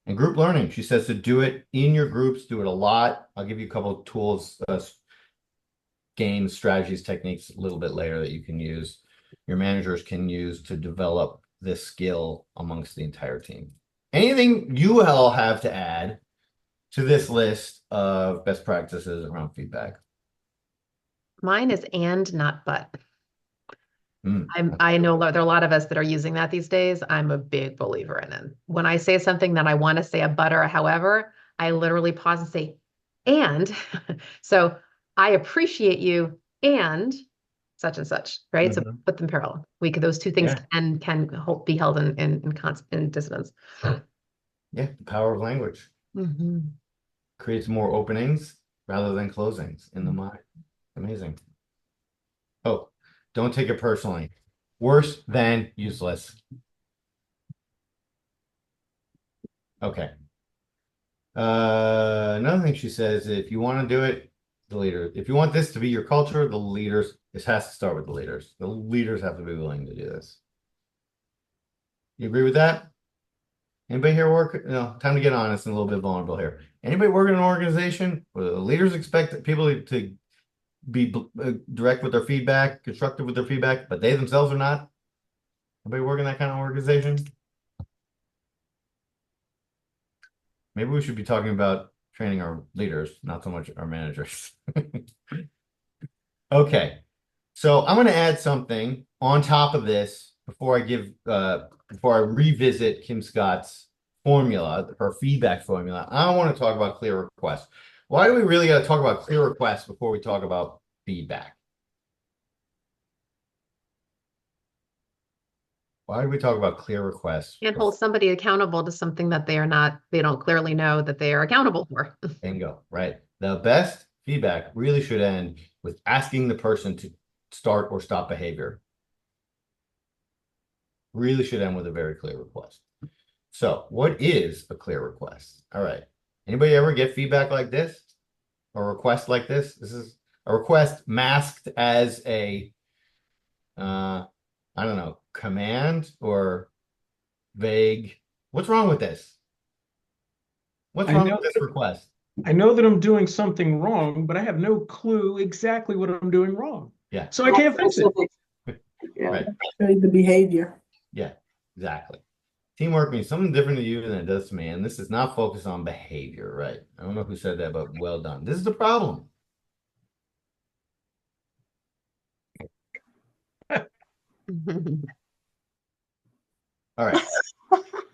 And group learning, she says to do it in your groups, do it a lot. I'll give you a couple of tools, games, strategies, techniques a little bit later that you can use, your managers can use to develop this skill amongst the entire team. Anything you all have to add to this list of best practices around feedback? Mine is and, not but. I know there are a lot of us that are using that these days. I'm a big believer in it. When I say something that I want to say a but or a however, I literally pause and say, and. So I appreciate you and such and such, right? So put them parallel. Those two things can be held in dissonance. Yeah, the power of language creates more openings rather than closings in the mind. Amazing. Oh, don't take it personally. Worse than useless. Okay. Another thing she says, if you want to do it, the leader. If you want this to be your culture, the leaders, this has to start with the leaders. The leaders have to be willing to do this. You agree with that? Anybody here work? No, time to get honest and a little bit vulnerable here. Anybody work in an organization where the leaders expect people to be direct with their feedback, constructive with their feedback, but they themselves are not? Anybody work in that kind of organization? Maybe we should be talking about training our leaders, not so much our managers. Okay, so I'm going to add something on top of this before I revisit Kim Scott's formula, her feedback formula. I want to talk about clear requests. Why do we really got to talk about clear requests before we talk about feedback? Why do we talk about clear requests? Can't hold somebody accountable to something that they don't clearly know that they are accountable for. Bingo, right. The best feedback really should end with asking the person to start or stop behavior. Really should end with a very clear request. So what is a clear request? All right. Anybody ever get feedback like this? Or request like this? This is a request masked as a, I don't know, command or vague. What's wrong with this? What's wrong with this request? I know that I'm doing something wrong, but I have no clue exactly what I'm doing wrong. Yeah. So I can't fix it. Yeah. Right. The behavior. Yeah, exactly. Teamwork means something different to you than it does to me. And this is not focused on behavior, right? I don't know who said that, but well done. This is the problem. All right.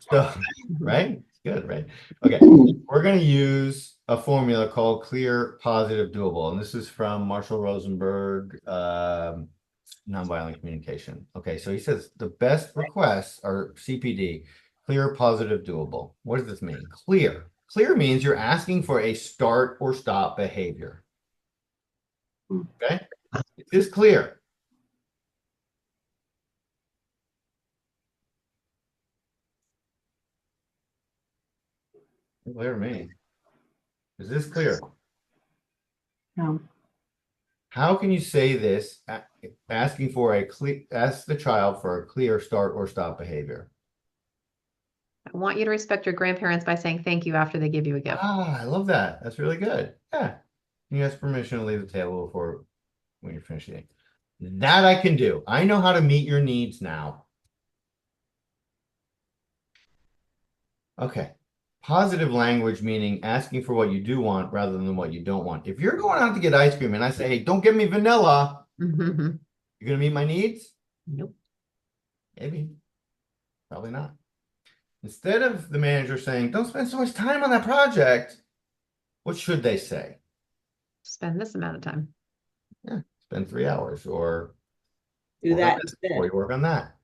So, right? Good, right? Okay. We're going to use a formula called clear, positive, doable. And this is from Marshall Rosenberg, Nonviolent Communication. Okay, so he says the best requests are CPD, clear, positive, doable. What does this mean? Clear. Clear means you're asking for a start or stop behavior. Okay? It is clear. Clear to me. Is this clear? No. How can you say this asking for a clear, ask the child for a clear start or stop behavior? I want you to respect your grandparents by saying thank you after they give you a gift. Ah, I love that. That's really good. Yeah. You ask permission to leave the table before when you're finished eating. That I can do. I know how to meet your needs now. Okay. Positive language meaning asking for what you do want rather than what you don't want. If you're going out to get ice cream and I say, hey, don't give me vanilla, you're going to meet my needs? Nope. Maybe. Probably not. Instead of the manager saying, don't spend so much time on that project, what should they say? Spend this amount of time. Yeah, spend 3 hours or Do that instead. or you work on that.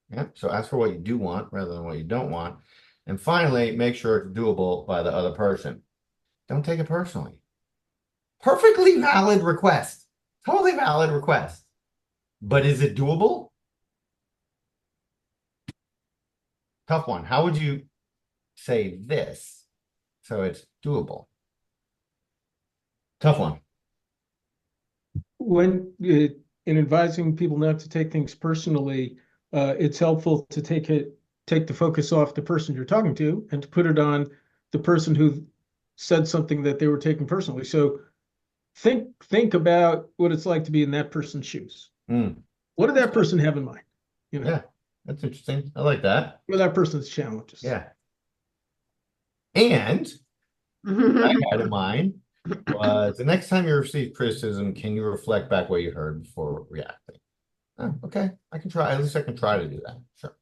Yeah, so ask for what you do want rather than what you don't want. And finally, make sure it's doable by the other person. Don't take it personally. Perfectly valid request. Totally valid request. But is it doable? Tough one. How would you say this so it's doable? Tough one. When in advising people not to take things personally, it's helpful to take the focus off the person you're talking to and to put it on the person who said something that they were taking personally. So think about what it's like to be in that person's shoes. What did that person have in mind? You know? Yeah, that's interesting. I like that. What are that person's challenges? Yeah. And what I had in mind was the next time you receive criticism, can you reflect back what you heard before reacting? Oh, okay, I can try. At least I can try to do that. Sure.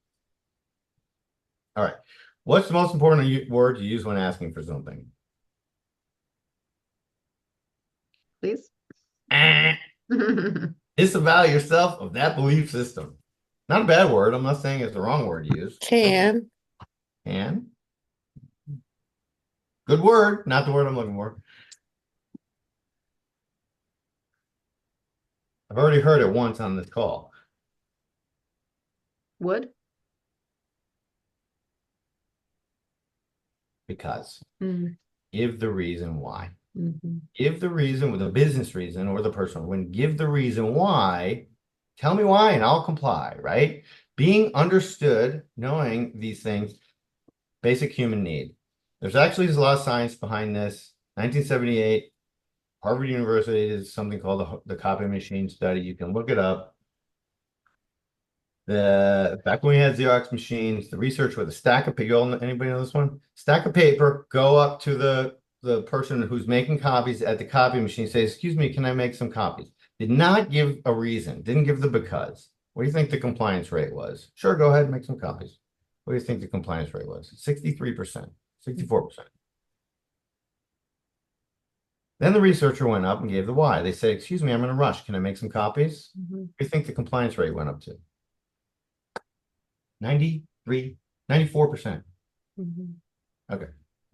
All right. What's the most important word to use when asking for something? Please. Disavow yourself of that belief system. Not a bad word. I'm not saying it's the wrong word to use. Can. Can. Good word. Not the word I'm looking for. I've already heard it once on this call. Would? Because. Mm. Give the reason why. Mm-hmm. Give the reason, with a business reason or the personal. When give the reason why, tell me why and I'll comply, right? Being understood, knowing these things, basic human need. There's actually a lot of science behind this. 1978, Harvard University did something called the copy machine study. You can look it up. Back when we had Xerox machines, the research with a stack of paper. Anybody know this one? Stack of paper, go up to the person who's making copies at the copy machine, say, excuse me, can I make some copies? Did not give a reason, didn't give the because. What do you think the compliance rate was? Sure, go ahead and make some copies. What do you think the compliance rate was? 63%, 64%. Then the researcher went up and gave the why. They said, excuse me, I'm in a rush. Can I make some copies? What do you think the compliance rate went up to? 93, 94%. Okay,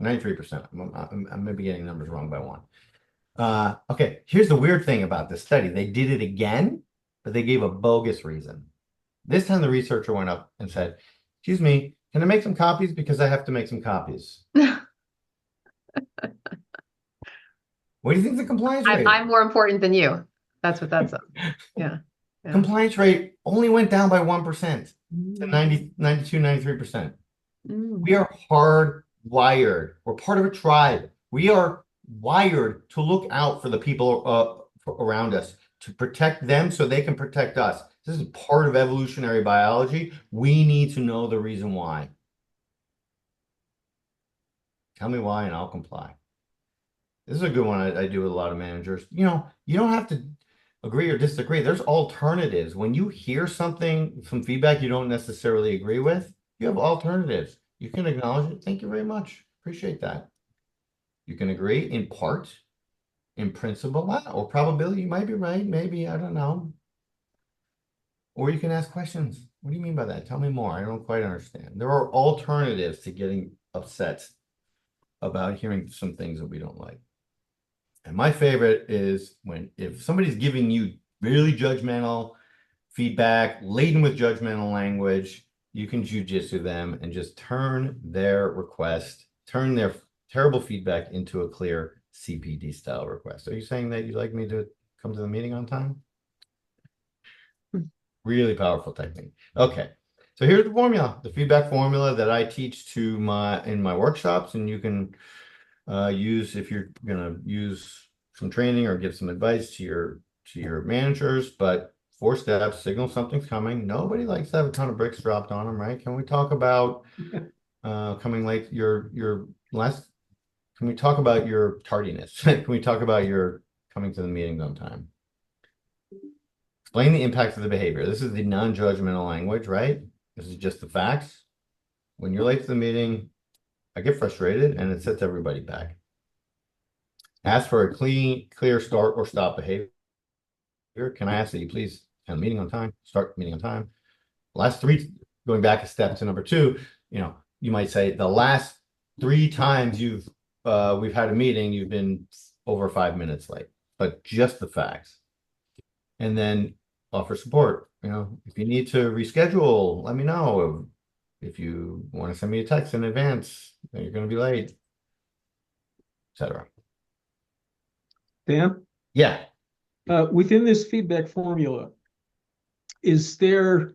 93%. I may be getting numbers wrong by one. Okay, here's the weird thing about this study. They did it again, but they gave a bogus reason. This time the researcher went up and said, excuse me, can I make some copies? Because I have to make some copies. What do you think the compliance rate? I'm more important than you. That's what that says. Yeah. Compliance rate only went down by 1% to 90, 92, 93%. We are hardwired. We're part of a tribe. We are wired to look out for the people around us, to protect them so they can protect us. This is part of evolutionary biology. We need to know the reason why. Tell me why and I'll comply. This is a good one I do with a lot of managers. You don't have to agree or disagree. There's alternatives. When you hear something, some feedback you don't necessarily agree with, you have alternatives. You can acknowledge it. Thank you very much. Appreciate that. You can agree in part, in principle, or probability. You might be right, maybe, I don't know. Or you can ask questions. What do you mean by that? Tell me more. I don't quite understand. There are alternatives to getting upset about hearing some things that we don't like. And my favorite is if somebody's giving you really judgmental feedback, laden with judgmental language, you can jujitsu them and just turn their terrible feedback into a clear CPD style request. Are you saying that you'd like me to come to the meeting on time? Really powerful technique. Okay. So here's the formula, the feedback formula that I teach in my workshops, and you can use if you're gonna use some training or give some advice to your managers. But 4 steps: signal something's coming. Nobody likes to have a ton of bricks dropped on them, right? Can we talk about coming late? Can we talk about your tardiness? Can we talk about your coming to the meetings on time? Explain the impact of the behavior. This is the non-judgmental language, right? This is just the facts. When you're late to the meeting, I get frustrated and it sets everybody back. Ask for a clear start or stop behavior. Can I ask that you please end the meeting on time, start the meeting on time? Last 3, going back a step to number 2, you might say the last 3 times we've had a meeting, you've been over 5 minutes late, but just the facts. And then offer support. If you need to reschedule, let me know. If you want to send me a text in advance that you're going to be late, etc. Dan? Yeah. Within this feedback formula, where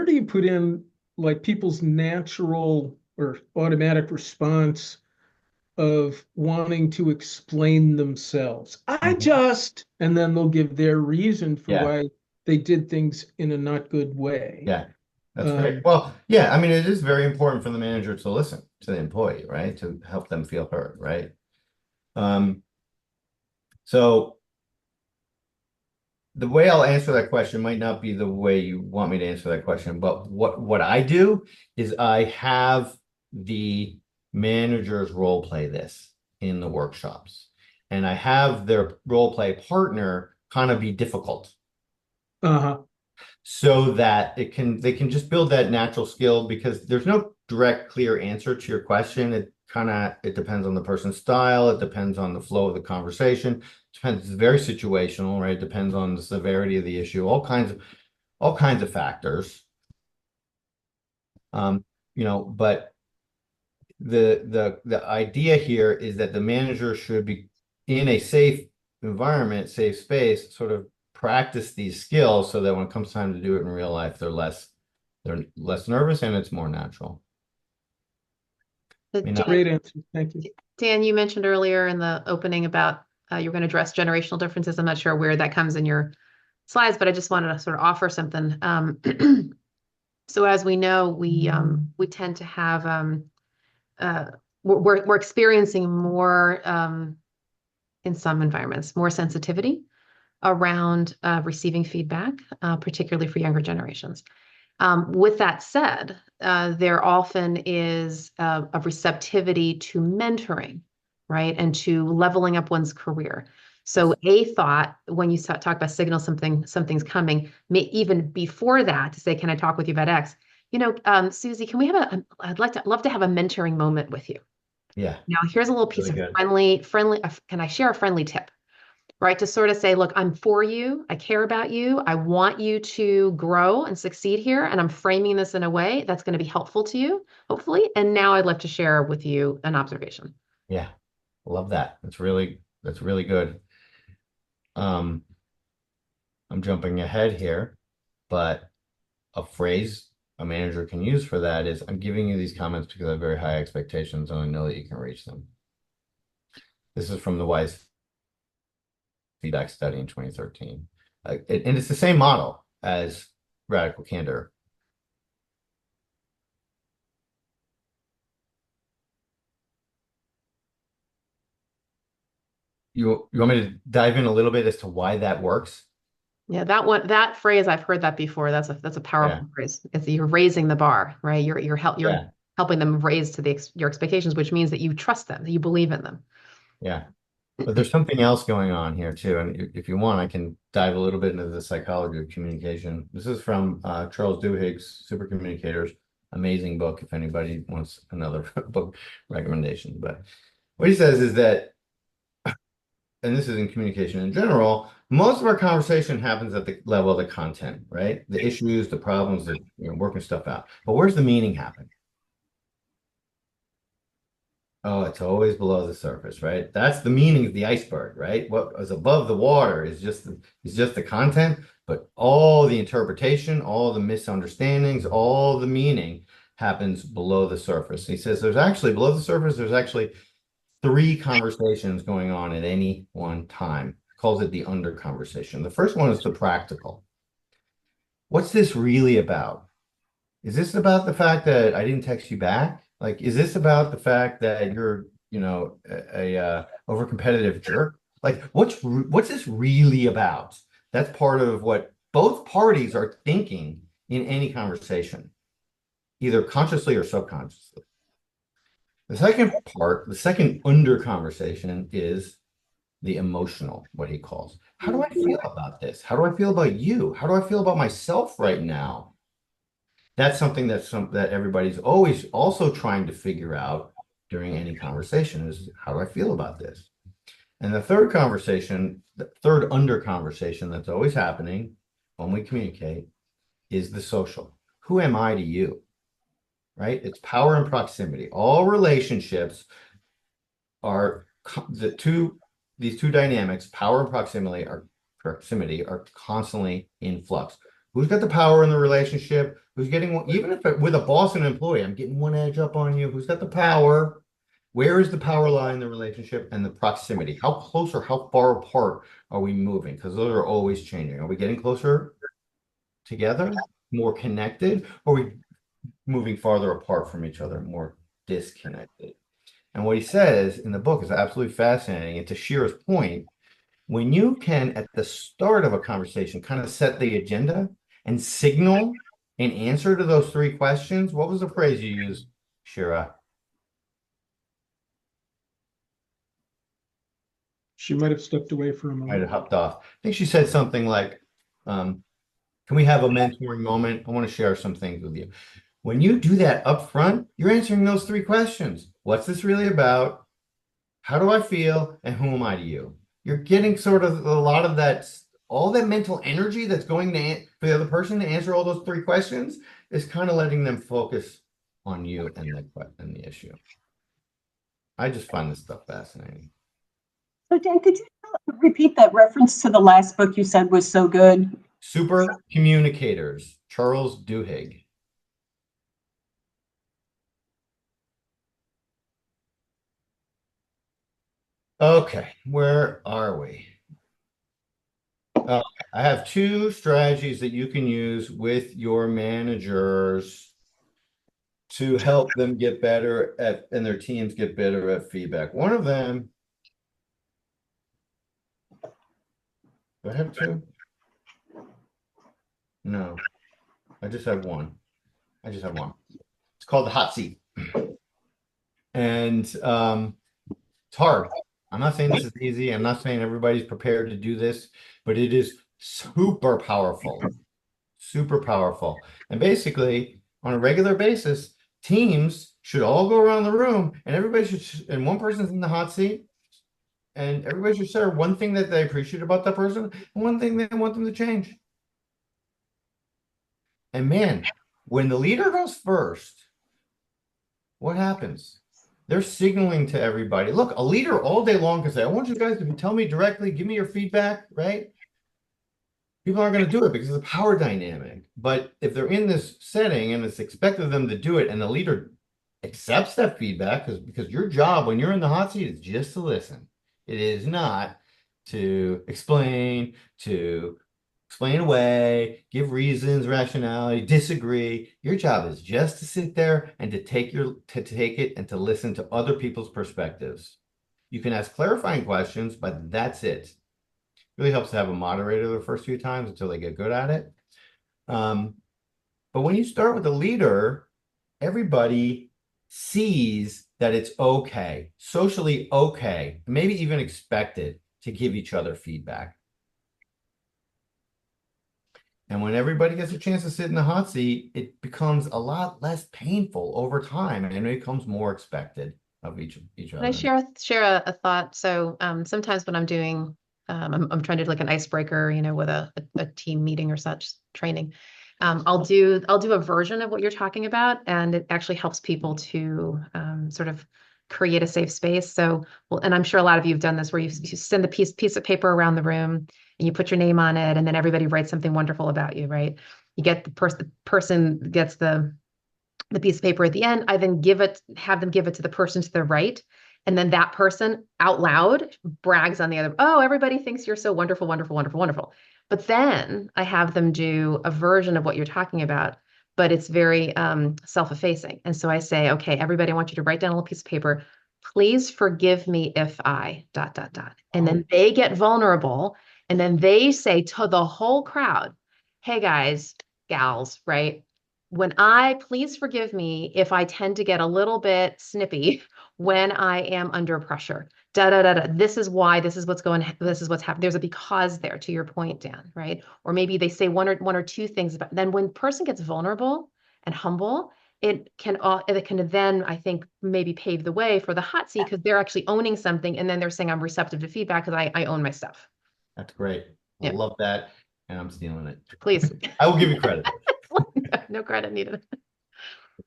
do you put in like people's natural or automatic response of wanting to explain themselves? And then they'll give their reason for why they did things in a not good way. Yeah, that's great. Well, yeah, I mean, it is very important for the manager to listen to the employee, right? To help them feel heard, right? So the way I'll answer that question might not be the way you want me to answer that question, but what I do is I have the managers role play this in the workshops, and I have their role play partner kind of be difficult. So that they can just build that natural skill, because there's no direct, clear answer to your question. It depends on the person's style. It depends on the flow of the conversation. It's very situational, right? It depends on the severity of the issue, all kinds of factors. But the idea here is that the manager should be in a safe environment, safe space, sort of practice these skills so that when it comes time to do it in real life, they're less nervous and it's more natural. Great answer. Thank you. Dan, you mentioned earlier in the opening about you're going to address generational differences. I'm not sure where that comes in your slides, but I just wanted to sort of offer something. So as we know, we tend to have we're experiencing more in some environments, more sensitivity around receiving feedback, particularly for younger generations. With that said, there often is a receptivity to mentoring, right? And to leveling up one's career. So a thought when you talk about signal something's coming, even before that, to say, can I talk with you about X? Susie, can we have I'd love to have a mentoring moment with you. Yeah. Now, here's a little piece Really of friendly, can I share a friendly tip? Right? To sort of say, look, I'm for you. I care about you. I want you to grow and succeed here. And I'm framing this in a way that's going to be helpful to you, hopefully. And now I'd love to share with you an observation. Yeah. Love that. That's really good. I'm jumping ahead here, but a phrase a manager can use for that is, I'm giving you these comments because I have very high expectations and I know that you can reach them. This is from the WISE feedback study in 2013. And it's the same model as radical candor. You want me to dive in a little bit as to why that works? Yeah, that phrase, I've heard that before. That's a powerful phrase. It's you're raising the bar, right? You're helping them raise to your expectations, which means that you trust them, that you believe in them. Yeah. But there's something else going on here too. And if you want, I can dive a little bit into the psychology of communication. This is from Charles Duhigg's Super Communicators. Amazing book if anybody wants another book recommendation. But what he says is that, and this is in communication in general, most of our conversation happens at the level of the content, right? The issues, the problems, the working stuff out. But where's the meaning happen? Oh, it's always below the surface, right? That's the meaning of the iceberg, right? What is above the water is just the content, but all the interpretation, all the misunderstandings, all the meaning happens below the surface. He says there's actually below the surface, there's actually 3 conversations going on at any one time. He calls it the under conversation. The first one is the practical. What's this really about? Is this about the fact that I didn't text you back? Like, is this about the fact that you're, a over-competitive jerk? Like, what's this really about? That's part of what both parties are thinking in any conversation, either consciously or subconsciously. The second part, the second under conversation is the emotional, what he calls. How do I feel about this? How do I feel about you? How do I feel about myself right now? That's something that everybody's always also trying to figure out during any conversation is, how do I feel about this? And the third conversation, the third under conversation that's always happening when we communicate is the social. Who am I to you? Right? It's power and proximity. All relationships are these two dynamics, power and proximity are constantly in flux. Who's got the power in the relationship? Who's getting, even if with a boss and an employee, I'm getting one edge up on you. Who's got the power? Where is the power line in the relationship? And the proximity? How close or how far apart are we moving? Because those are always changing. Are we getting closer together, more connected? Or are we moving farther apart from each other, more disconnected? And what he says in the book is absolutely fascinating. And to Shira's point, when you can, at the start of a conversation, kind of set the agenda and signal an answer to those 3 questions. What was the phrase you used, Shira? She might have stepped away for a moment. Might have hopped off. I think she said something like, can we have a mentoring moment? I want to share some things with you. When you do that up front, you're answering those 3 questions. What's this really about? How do I feel? And who am I to you? You're getting sort of a lot of that, all that mental energy that's going to for the other person to answer all those 3 questions is kind of letting them focus on you and the issue. I just find this stuff fascinating. So Dan, could you repeat that reference to the last book you said was so good? Super Communicators, Charles Duhigg. Okay, where are we? I have 2 strategies that you can use with your managers to help them get better at, and their teams get better at feedback. One of them, do I have 2? No, I just have one. It's called the hot seat. And it's hard. I'm not saying this is easy. I'm not saying everybody's prepared to do this, but it is super powerful. Super powerful. And basically, on a regular basis, teams should all go around the room and everybody should, and one person's in the hot seat, and everybody should share one thing that they appreciate about that person and one thing they want them to change. And man, when the leader goes first, what happens? They're signaling to everybody. Look, a leader all day long can say, I want you guys to tell me directly, give me your feedback, right? people aren't going to do it because of the power dynamic. But if they're in this setting and it's expected of them to do it, and the leader accepts that feedback, because your job when you're in the hot seat is just to listen. It is not to explain away, give reasons, rationality, disagree. Your job is just to sit there and to take it and to listen to other people's perspectives. You can ask clarifying questions, but that's it. Really helps to have a moderator the first few times until they get good at it. But when you start with a leader, everybody sees that it's okay, socially okay, maybe even expected to give each other feedback. And when everybody gets a chance to sit in the hot seat, it becomes a lot less painful over time, and it becomes more expected of each Can other. I share a thought? So sometimes when I'm doing, I'm trying to do like an icebreaker, with a team meeting or such training. I'll do a version of what you're talking about, and it actually helps people to sort of create a safe space. So, well, and I'm sure a lot of you have done this, where you send the piece of paper around the room and you put your name on it, and then everybody writes something wonderful about you, right? You get the person gets the piece of paper at the end. I then have them give it to the person to the right. And then that person out loud brags on the other. Oh, everybody thinks you're so wonderful, wonderful, wonderful, wonderful. But then I have them do a version of what you're talking about, but it's very self-effacing. And so I say, okay, everybody, I want you to write down a little piece of paper. Please forgive me if I ... And then they get vulnerable. And then they say to the whole crowd, hey guys, gals, right? Please forgive me if I tend to get a little bit snippy when I am under pressure. This is why, this is what's happening. There's a because there, to your point, Dan, right? Or maybe they say one or two things about, then when person gets vulnerable and humble, it can then, I think, maybe pave the way for the hot seat, because they're actually owning something, and then they're saying, I'm receptive to feedback because I own my stuff. That's great. I Yeah. love that. And I'm stealing it. Please. I will give you credit. No credit needed.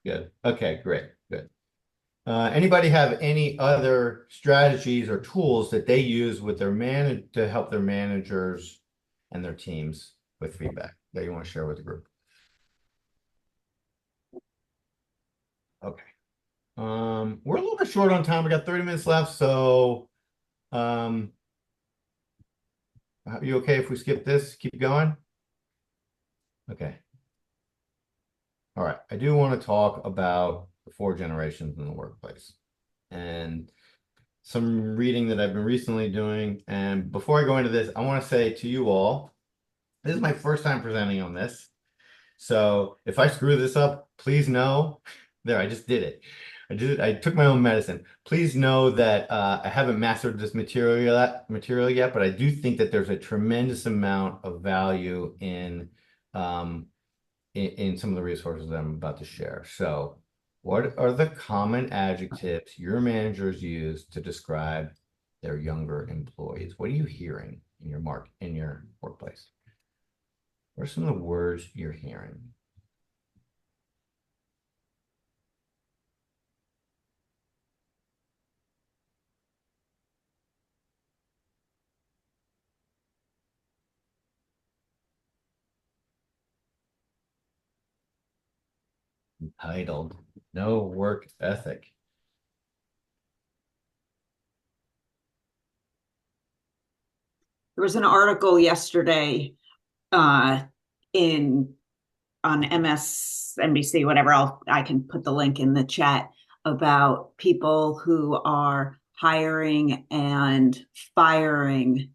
Good. Okay, great. Good. Anybody have any other strategies or tools that they use with their to help their managers and their teams with feedback that you want to share with the group? Okay. We're a little bit short on time. We got 30 minutes left, so are you okay if we skip this? Keep going? Okay. All right. I do want to talk about the 4 generations in the workplace and some reading that I've been recently doing. And before I go into this, I want to say to you all, this is my first time presenting on this. So if I screw this up, please know, there, I just did it. I took my own medicine. Please know that I haven't mastered this material yet, but I do think that there's a tremendous amount of value in some of the resources that I'm about to share. So what are the common adjectives your managers use to describe their younger employees? What are you hearing in your workplace? What are some of the words you're hearing? Entitled, no work ethic. There was an article yesterday in on MSNBC, whatever. I can put the link in the chat about people who are hiring and firing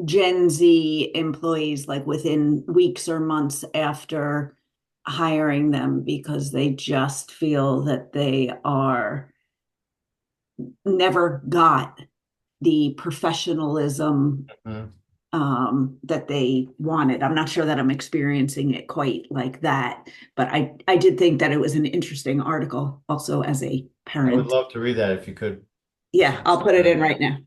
Gen Z employees like within weeks or months after hiring them, because they just feel that they are never got the professionalism that they wanted. I'm not sure that I'm experiencing it quite like that, but I did think that it was an interesting article also as a parent. I would love to read that if you could. Yeah, I'll put it in right now.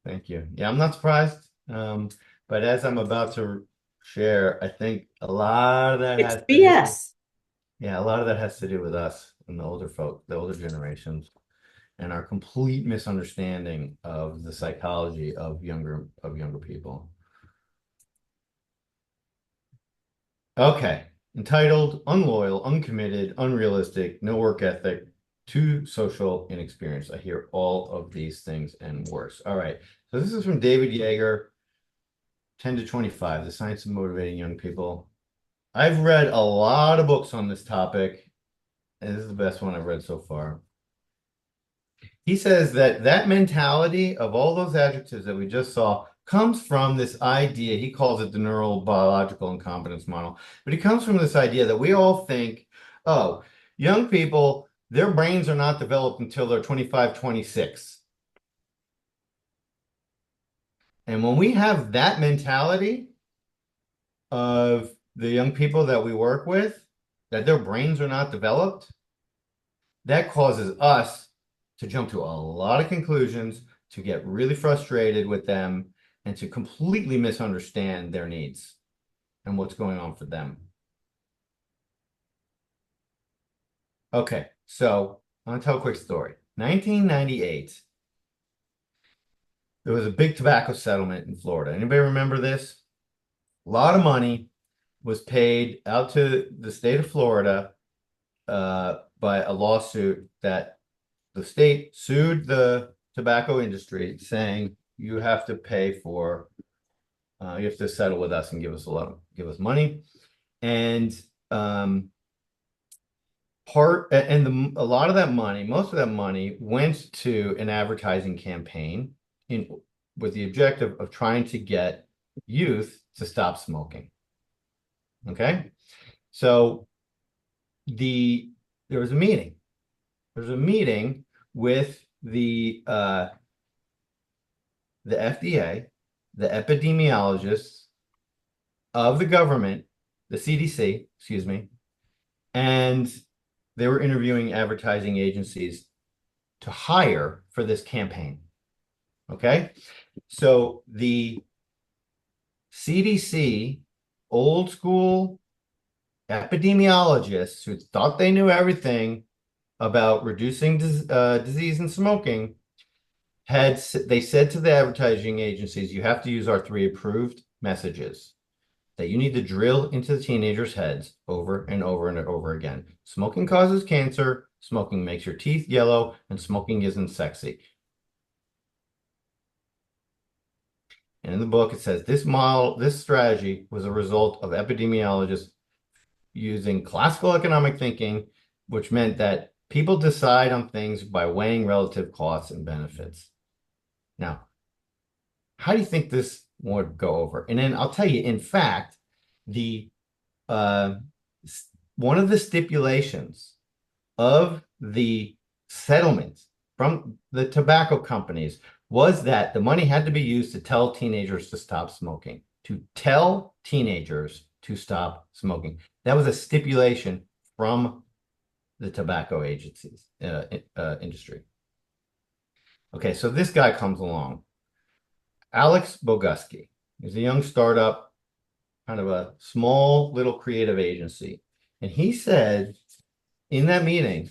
Thank you. Yeah, I'm not surprised. But as I'm about to share, I think a lot of that It's BS. Yeah, a lot of that has to do with us and the older folk, the older generations. and our complete misunderstanding of the psychology of younger people. Okay, entitled Unloyal, Uncommitted, Unrealistic, No Work Ethic, Too Social, Inexperienced. I hear all of these things and worse. All right, so this is from David Yeager, 10 to 25, The Science of Motivating Young People. I've read a lot of books on this topic, and this is the best one I've read so far. He says that mentality of all those adjectives that we just saw comes from this idea. He calls it the neurobiological incompetence model, but it comes from this idea that we all think, oh, young people, their brains are not developed until they're 25, 26. And when we have that mentality of the young people that we work with, that their brains are not developed, that causes us to jump to a lot of conclusions, to get really frustrated with them, and to completely misunderstand their needs and what's going on for them. Okay, so I'm going to tell a quick story. 1998, there was a big tobacco settlement in Florida. Anybody remember this? A lot of money was paid out to the state of Florida by a lawsuit that the state sued the tobacco industry, saying you have to pay for, you have to settle with us and give us money, and a lot of that money, most of that money, went to an advertising campaign with the objective of trying to get youth to stop smoking. Okay, so there was a meeting. There was a meeting with the FDA, the epidemiologists of the government, the CDC, excuse me, and they were interviewing advertising agencies to hire for this campaign. Okay, so the CDC, old school epidemiologists who thought they knew everything about reducing disease and smoking, they said to the advertising agencies, you have to use our 3 approved messages that you need to drill into the teenagers' heads over and over and over again. Smoking causes cancer, smoking makes your teeth yellow, and smoking isn't sexy. And in the book, it says this strategy was a result of epidemiologists using classical economic thinking, which meant that people decide on things by weighing relative costs and benefits. Now, how do you think this would go over? And then I'll tell you, in fact, one of the stipulations of the settlement from the tobacco companies was that the money had to be used to tell teenagers to stop smoking, to tell teenagers to stop smoking. That was a stipulation from the tobacco agencies, industry. Okay, so this guy comes along, Alex Boguski. He's a young startup, kind of a small little creative agency. And he said in that meeting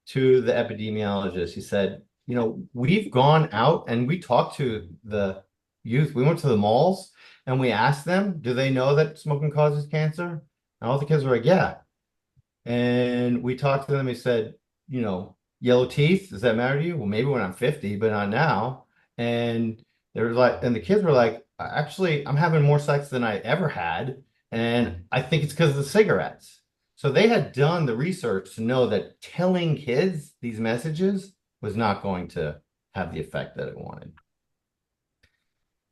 to the epidemiologist, he said, you know, we've gone out and we talked to the youth. We went to the malls and we asked them, do they know that smoking causes cancer? And all the kids were like, yeah. And we talked to them. He said, you know, yellow teeth, does that matter to you? Well, maybe when I'm 50, but not now. And they were like, and the kids were like, actually, I'm having more sex than I ever had. And I think it's because of the cigarettes. So they had done the research to know that telling kids these messages was not going to have the effect that it wanted.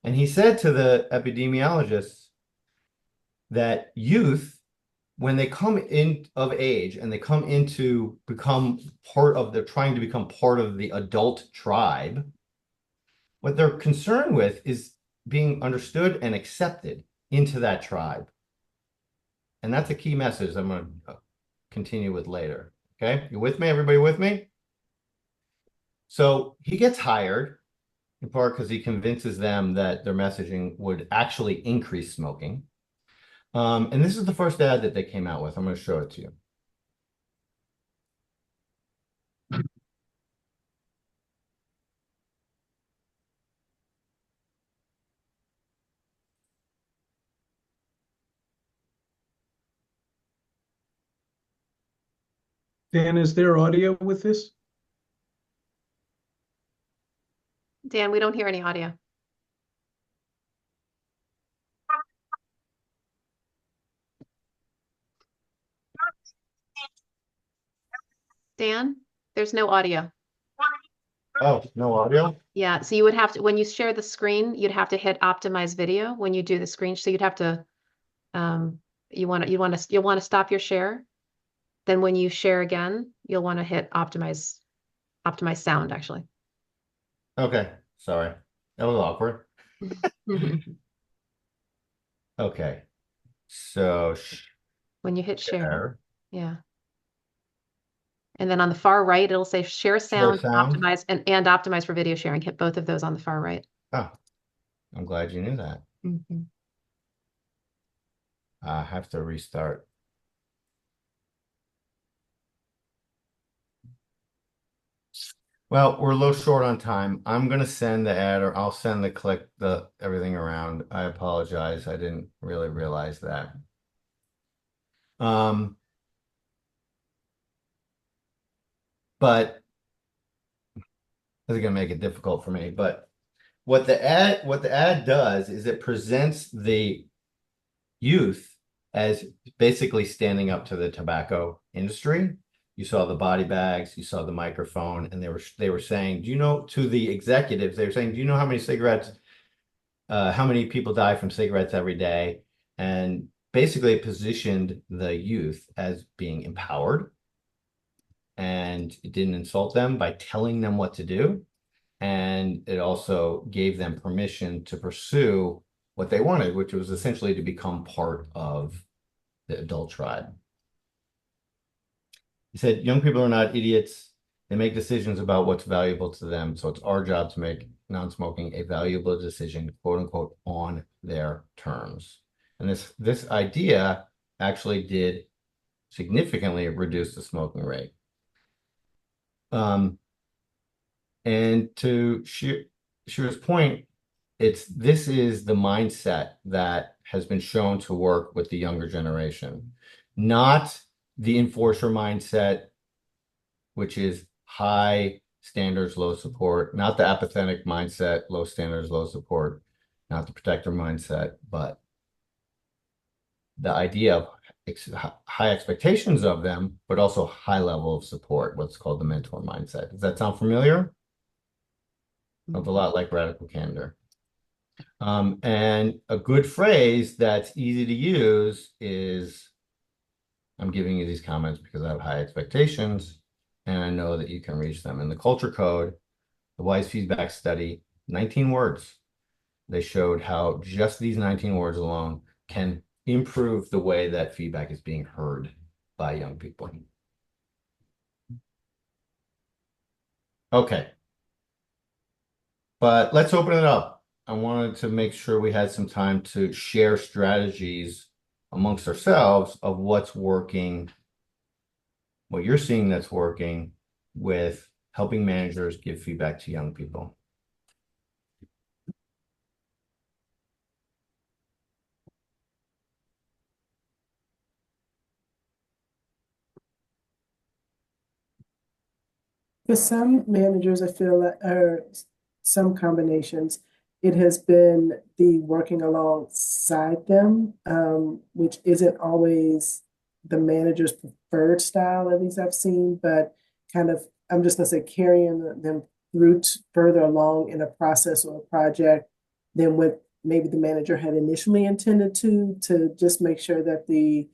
And he said to the epidemiologists that youth, when they come in of age and they come into become part of, they're trying to become part of the adult tribe, what they're concerned with is being understood and accepted into that tribe. And that's a key message I'm going to continue with later. Okay, you with me? Everybody with me? So he gets hired in part because he convinces them that their messaging would actually increase smoking. And this is the first ad that they came out with. I'm going to show it to you. Dan, is there audio with this? Dan, we don't hear any audio. Dan, there's no audio. Oh, no audio? Yeah, so you would have to, when you share the screen, you'd have to hit optimize video when you do the screen. So you'd have to, you'll want to stop your share. Then when you share again, you'll want to hit optimize sound actually. Okay, sorry. That was awkward. Okay, so When you hit share, share. yeah. And then on the far right, it'll say share sound, optimize, and optimize for video sharing. Hit both of those on the far right. Oh, I'm glad you knew that. I have to restart. Well, we're a little short on time. I'm gonna send the ad, or I'll send the everything around. I apologize. I didn't really realize that. But this is gonna make it difficult for me. But what the ad does is it presents the youth as basically standing up to the tobacco industry. You saw the body bags, you saw the microphone, and they were saying, do you know, to the executives, they were saying, do you know how many cigarettes, how many people die from cigarettes every day? And basically positioned the youth as being empowered. And it didn't insult them by telling them what to do. And it also gave them permission to pursue what they wanted, which was essentially to become part of the adult tribe. He said, young people are not idiots. They make decisions about what's valuable to them. So it's our job to make non-smoking a valuable decision, quote unquote, on their terms. And this idea actually did significantly reduce the smoking rate. And to Shira's point, this is the mindset that has been shown to work with the younger generation, not the enforcer mindset, which is high standards, low support, not the apathetic mindset, low standards, low support, not the protector mindset, but the idea of high expectations of them, but also high level of support, what's called the mentor mindset. Does that sound familiar? Sounds a lot like radical candor. And a good phrase that's easy to use is, I'm giving you these comments because I have high expectations and I know that you can reach them. In the culture code, the wise feedback study, 19 words. They showed how just these 19 words alone can improve the way that feedback is being heard by young people. Okay. But let's open it up. I wanted to make sure we had some time to share strategies amongst ourselves of what's working, what you're seeing that's working with helping managers give feedback to young people. For some managers, I feel that, or some combinations, it has been the working alongside them, which isn't always the manager's preferred style, at least I've seen, but kind of, I'm just gonna say, carrying them through further along in a process or a project than what maybe the manager had initially intended to just make sure that the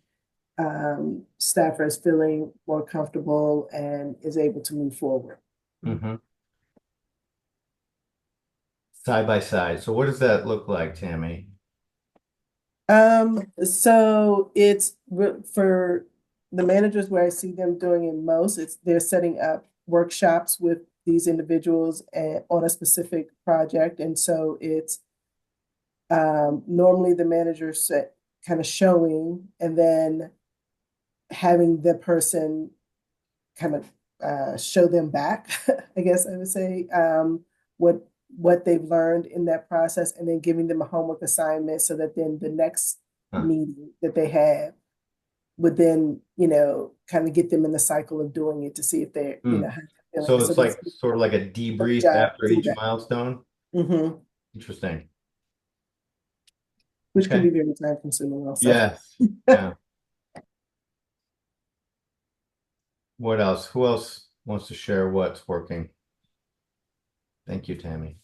staffer is feeling more comfortable and is able to move forward. Side by side. So what does that look like, Tammy? So it's for the managers where I see them doing it most, they're setting up workshops with these individuals on a specific project. And so it's normally the manager kind of showing and then having the person kind of show them back, I guess I would say, what they've learned in that process, and then giving them a homework assignment so that then the next meeting that they have, would then, kind of get them in the cycle of doing it to see if they're, how they're So feeling. it's like sort of like a debrief job after each feedback. milestone. Mm-hmm. Interesting. Which can Okay. be very time consuming also. Yes. Yeah. What else? Who else wants to share what's working? Thank you, Tammy.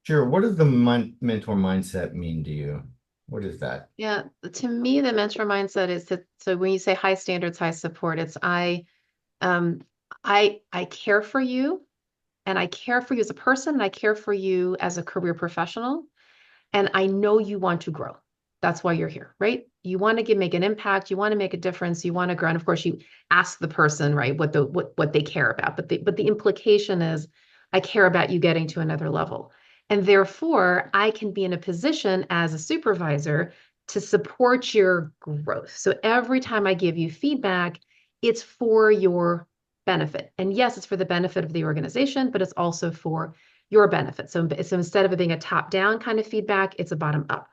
Sure. What does the mentor mindset mean to you? What is that? Yeah, to me, the mentor mindset is that, so when you say high standards, high support, it's I care for you, and I care for you as a person, and I care for you as a career professional, and I know you want to grow. That's why you're here, right? You want to make an impact, you want to make a difference, you want to grow. And of course, you ask the person, right, what they care about. But the implication is, I care about you getting to another level. And therefore, I can be in a position as a supervisor to support your growth. So every time I give you feedback, it's for your benefit. And yes, it's for the benefit of the organization, but it's also for your benefit. So instead of it being a top-down kind of feedback, it's a bottom-up.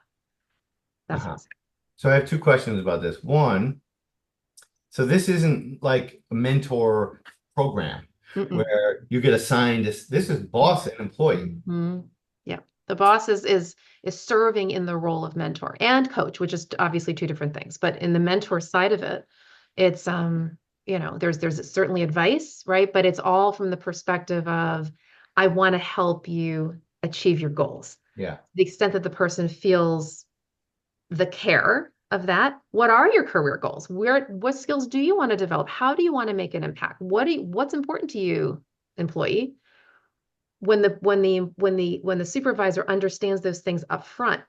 That's what I'm saying. So I have two questions about this. One, so this isn't like a mentor program where you get assigned this is boss and employee. Yeah. The boss is serving in the role of mentor and coach, which is obviously two different things. But in the mentor side of it, it's there's certainly advice, right? But it's all from the perspective of, I want to help you achieve your goals. Yeah. To the extent that the person feels the care of that, what are your career goals? What skills do you want to develop? How do you want to make an impact? What's important to you, employee? When the supervisor understands those things up front,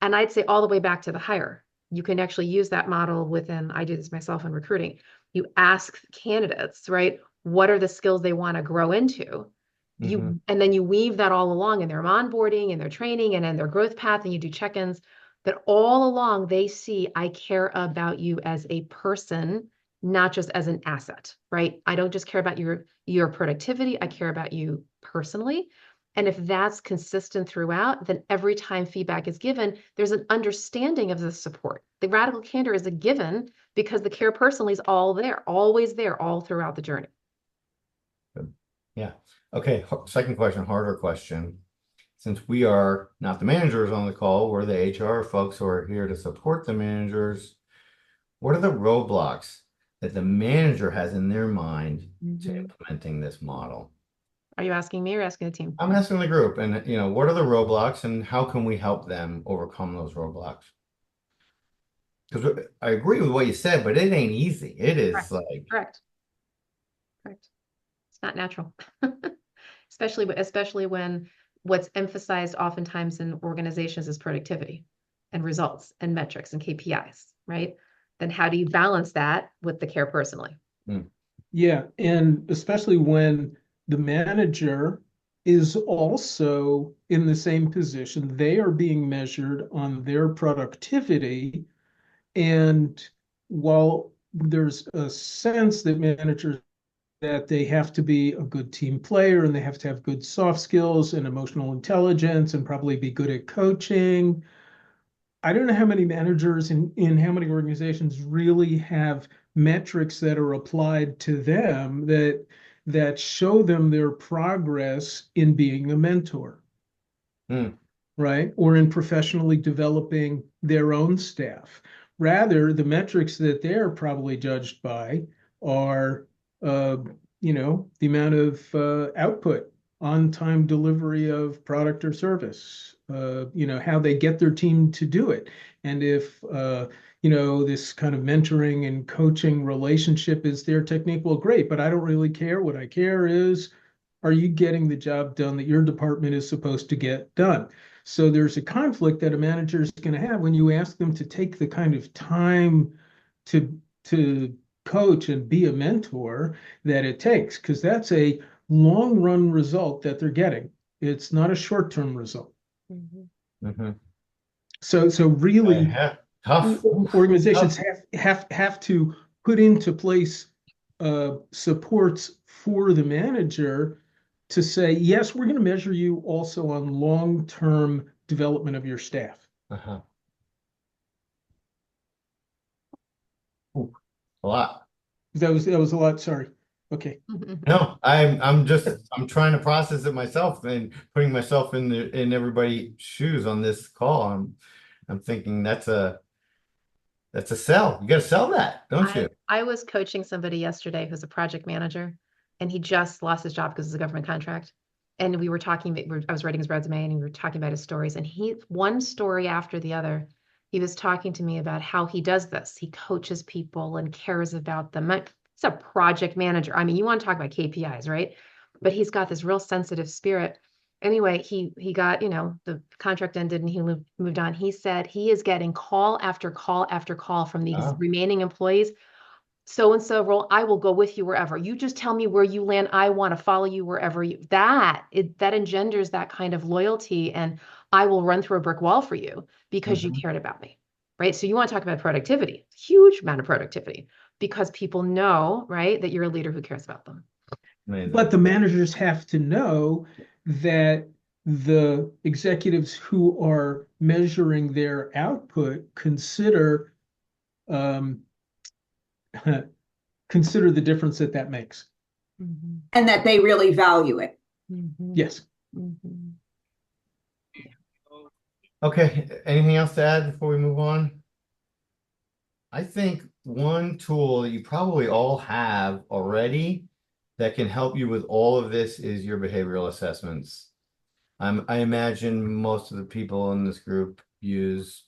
and I'd say all the way back to the hire, you can actually use that model within, I do this myself in recruiting. You ask candidates, right, what are the skills they want to grow into? And then you weave that all along in their onboarding and their training and in their growth path, and you do check-ins, that all along they see, I care about you as a person, not just as an asset, right? I don't just care about your productivity, I care about you personally. And if that's consistent throughout, then every time feedback is given, there's an understanding of the support. The radical candor is a given because the care personally is all there, always there, all throughout the journey. Yeah. Okay. Second question, harder question. Since we are not the managers on the call, we're the HR folks who are here to support the managers. What are the roadblocks that the manager has in their mind to implementing this model? Are you asking me or asking the team? I'm asking the group, and what are the roadblocks and how can we help them overcome those roadblocks? Because I agree with what you said, but it ain't easy. It is Correct. It's not natural, especially when what's emphasized oftentimes in organizations is productivity and results and metrics and KPIs, right? Then how do you balance that with the care personally? Yeah, and especially when the manager is also in the same position, they are being measured on their productivity. And while there's a sense that managers that they have to be a good team player and they have to have good soft skills and emotional intelligence and probably be good at coaching, I don't know how many managers in how many organizations really have metrics that are applied to them that show them their progress in being a mentor, right? Or in professionally developing their own staff. Rather, the metrics that they're probably judged by are, the amount of output, on-time delivery of product or service, how they get their team to do it. And if, this kind of mentoring and coaching relationship is their technique, well, great, but I don't really care. What I care is, are you getting the job done that your department is supposed to get done? So there's a conflict that a manager is going to have when you ask them to take the kind of time to coach and be a mentor that it takes, because that's a long run result that they're getting. It's not a short term result. So really, tough organizations have to put into place supports for the manager to say, yes, we're going to measure you also on long-term development of your staff. Uh-huh. Ooh, a lot. That was a lot. Sorry. Okay. No, I'm trying to process it myself and putting myself in everybody's shoes on this call. I'm thinking that's a sell. You got to sell that, don't you? I was coaching somebody yesterday who's a project manager, and he just lost his job because it's a government contract. And we were talking, I was writing his resume, and we were talking about his stories. And one story after the other, he was talking to me about how he does this. He coaches people and cares about them. He's a project manager. I mean, you want to talk about KPIs, right? But he's got this real sensitive spirit. Anyway, he got, the contract ended and he moved on. He said he is getting call after call after call from these Oh. remaining employees. So and so role, I will go with you wherever. You just tell me where you land. I want to follow you wherever that engenders that kind of loyalty, and I will run through a brick wall for you because you cared about me, right? So you want to talk about productivity, huge amount of productivity, because people know, right, that you're a leader who cares about them. Amazing. But the managers have to know that the executives who are measuring their output consider consider the difference that makes. And that they really value it. Yes. Okay, anything else to add before we move on? I think one tool that you probably all have already that can help you with all of this is your behavioral assessments. I imagine most of the people in this group use,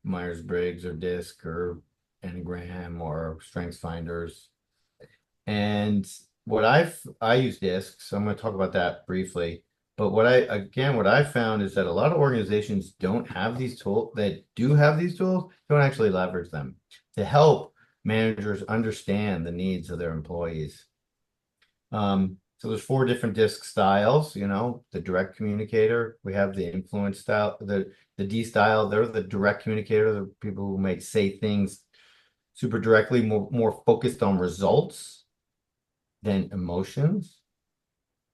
Myers-Briggs or DISC or Enneagram or Strengths Finders. And I use DISC, so I'm going to talk about that briefly. But what I found is that a lot of organizations don't have these tools, that do have these tools, don't actually leverage them to help managers understand the needs of their employees. So there's 4 different DISC styles, the direct communicator, we have the influence style, the D style, they're the direct communicator, the people who may say things super directly, more focused on results than emotions.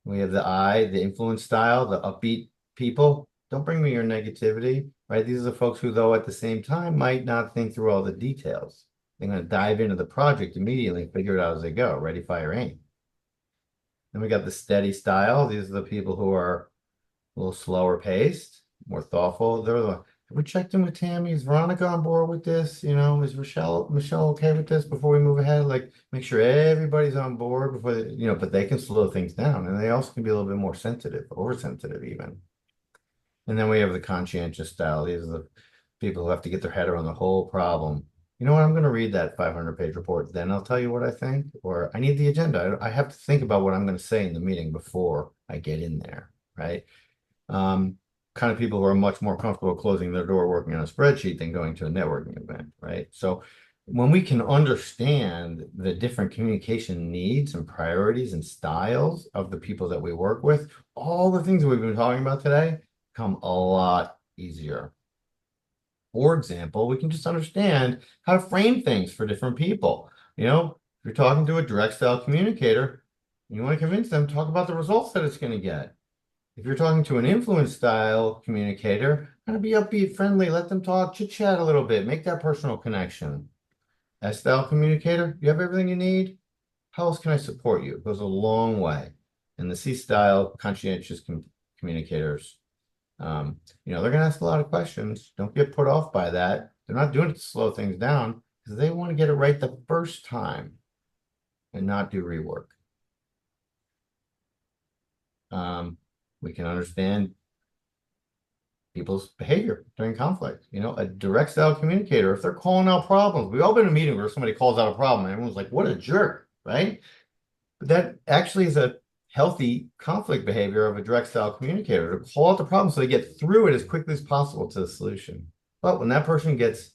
We have the I, the influence style, the upbeat people. Don't bring me your negativity, right? These are the folks who, though, at the same time, might not think through all the details. They're going to dive into the project immediately and figure it out as they go. Ready, fire, aim. Then we got the steady style. These are the people who are a little slower paced, more thoughtful. We checked in with Tammy. Is Veronica on board with this? Is Michelle okay with this before we move ahead? Like, make sure everybody's on board before but they can slow things down, and they also can be a little bit more sensitive, oversensitive even. And then we have the conscientious style. These are the people who have to get their head around the whole problem. You know what? I'm going to read that 500-page report. Then I'll tell you what I think, or I need the agenda. I have to think about what I'm going to say in the meeting before I get in there, right? Kind of people who are much more comfortable closing their door working on a spreadsheet than going to a networking event, right? So when we can understand the different communication needs and priorities and styles of the people that we work with, all the things that we've been talking about today come a lot easier. For example, we can just understand how to frame things for different people. If you're talking to a direct style communicator, you want to convince them, talk about the results that it's going to get. If you're talking to an influence style communicator, kind of be upbeat, friendly, let them talk, chit chat a little bit, make that personal connection. S style communicator, you have everything you need. How else can I support you? It goes a long way. And the C style conscientious communicators, they're going to ask a lot of questions. Don't get put off by that. They're not doing it to slow things down because they want to get it right the first time and not do rework. We can understand people's behavior during conflict. A direct style communicator, if they're calling out problems, we've all been in a meeting where somebody calls out a problem and everyone's like, what a jerk, right? But that actually is a healthy conflict behavior of a direct style communicator, to call out the problem so they get through it as quickly as possible to the solution. But when that person gets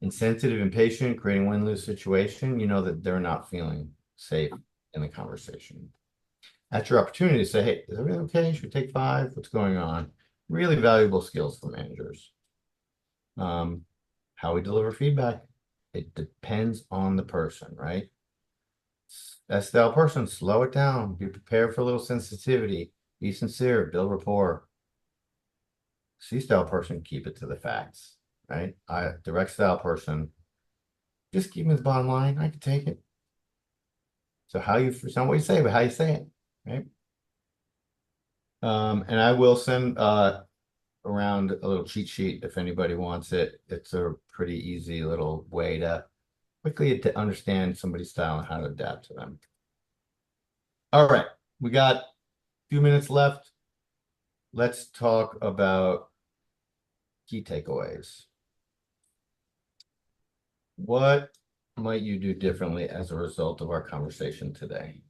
insensitive, impatient, creating a win-lose situation, you know that they're not feeling safe in the conversation. That's your opportunity to say, hey, is everything okay? Should we take 5? What's going on? Really valuable skills for managers. How we deliver feedback, it depends on the person, right? that style person, slow it down. Be prepared for a little sensitivity. Be sincere, build rapport. C style person, keep it to the facts, right? Direct style person, just keep it the bottom line. I can take it. So how you, it's not what you say, but how you say it, right? And I will send around a little cheat sheet if anybody wants it. It's a pretty easy little way to quickly to understand somebody's style and how to adapt to them. All right, we got a few minutes left. Let's talk about key takeaways. What might you do differently as a result of our conversation today?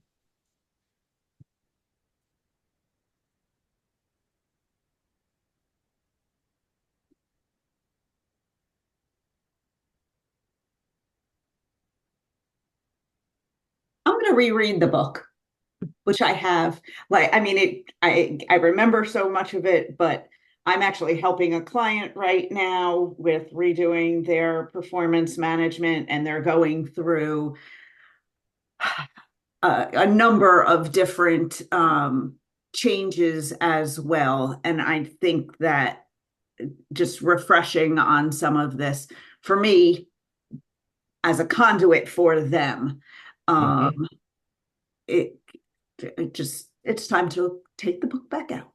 I'm going to reread the book, which I have. Like, I mean, I remember so much of it, but I'm actually helping a client right now with redoing their performance management, and they're going through a number of different changes as well. And I think that just refreshing on some of this for me as a conduit for them, it just, it's time to take the book back out.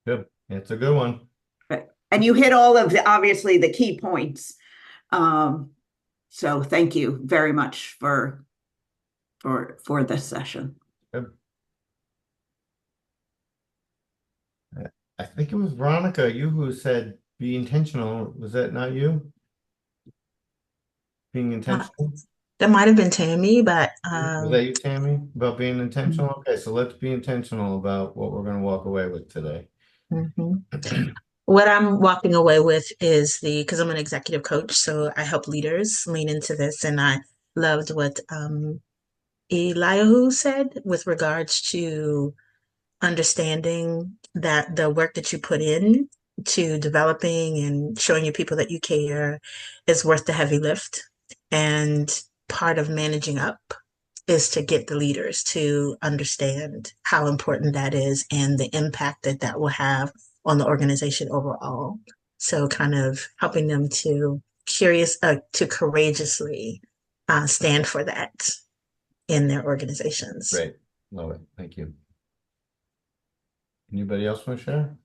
Good. It's a good one. Right. And you hit all of the, obviously, the key points. So thank you very much for this session. Good. I think it was Veronica, you who said be intentional. Was that not you? Being intentional? That might have been Tammy, but Was that you, Tammy? About being intentional? Okay, so let's be intentional about what we're going to walk away with today. What I'm walking away with is because I'm an executive coach, so I help leaders lean into this. And I loved what Eliyahu said with regards to understanding that the work that you put in to developing and showing your people that you care is worth the heavy lift. And part of managing up is to get the leaders to understand how important that is and the impact that that will have on the organization overall. So kind of helping them to courageously stand for that in their organizations. Great. Love it. Thank you. Anybody else want to share?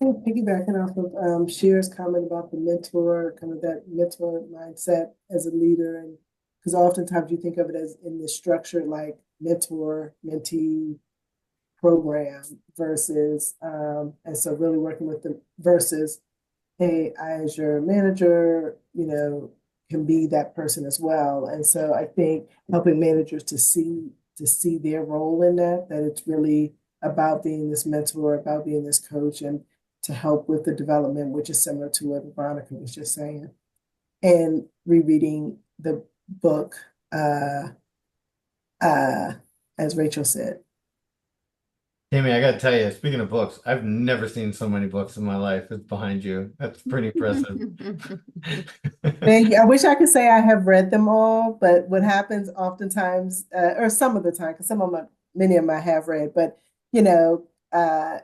Piggybacking off of Shear's comment about the mentor, kind of that mentor mindset as a leader, and because oftentimes you think of it as in the structure like mentor, mentee program versus, and so really working with the versus, hey, I as your manager, can be that person as well. And so I think helping managers to see their role in that it's really about being this mentor, about being this coach, and to help with the development, which is similar to what Veronica was just saying. And rereading the book, as Rachel said. Tammy, I got to tell you, speaking of books, I've never seen so many books in my life. It's behind you. That's pretty impressive. Thank you. I wish I could say I have read them all, but what happens oftentimes, or some of the time, because many of them I have read, but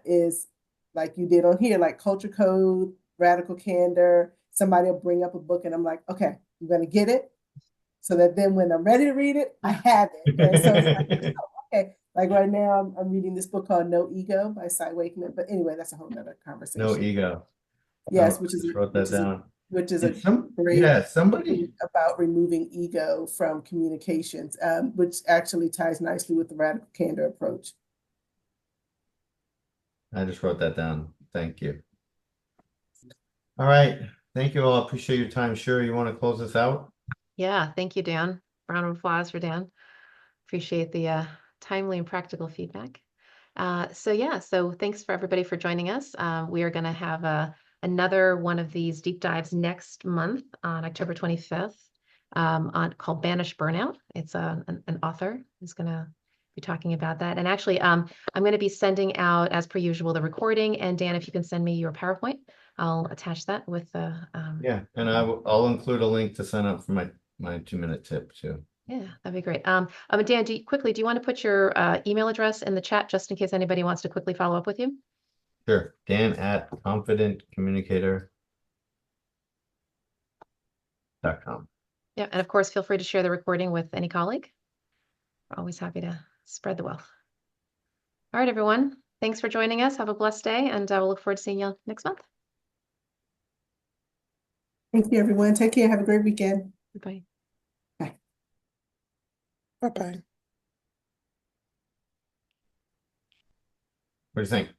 is like you did on here, like Culture Code, Radical Candor. Somebody will bring up a book and I'm like, okay, I'm going to get it. So that then when I'm ready to read it, I have it. And so it's like, oh, okay. Like right now, I'm reading this book called No Ego by Cy Wakeman. But anyway, that's a whole nother conversation. No Ego. Yes, wrote that down. Which is a great somebody about removing ego from communications, which actually ties nicely with the Radical Candor approach. I just wrote that down. Thank you. All right. Thank you all. Appreciate your time. Sure, you want to close this out? Yeah, thank you, Dan. Round of applause for Dan. Appreciate the timely and practical feedback. So thanks for everybody for joining us. We are going to have another one of these deep dives next month on October 25th called Banish Burnout. It's an author who's going to be talking about that. And actually, I'm going to be sending out, as per usual, the recording. And Dan, if you can send me your PowerPoint, I'll attach that with the... yeah, and I'll include a link to sign up for my 2-minute tip too. Yeah, that'd be great. Dan, quickly, do you want to put your email address in the chat just in case anybody wants to quickly follow up with you? Sure. Dan@confidentcommunicator.com. Yeah, and of course, feel free to share the recording with any colleague. We're always happy to spread the wealth. All right, everyone. Thanks for joining us. Have a blessed day, and we'll look forward to seeing you next month. Thank you, everyone. Take care. Have a great weekend. Bye. Bye-bye. What do you think?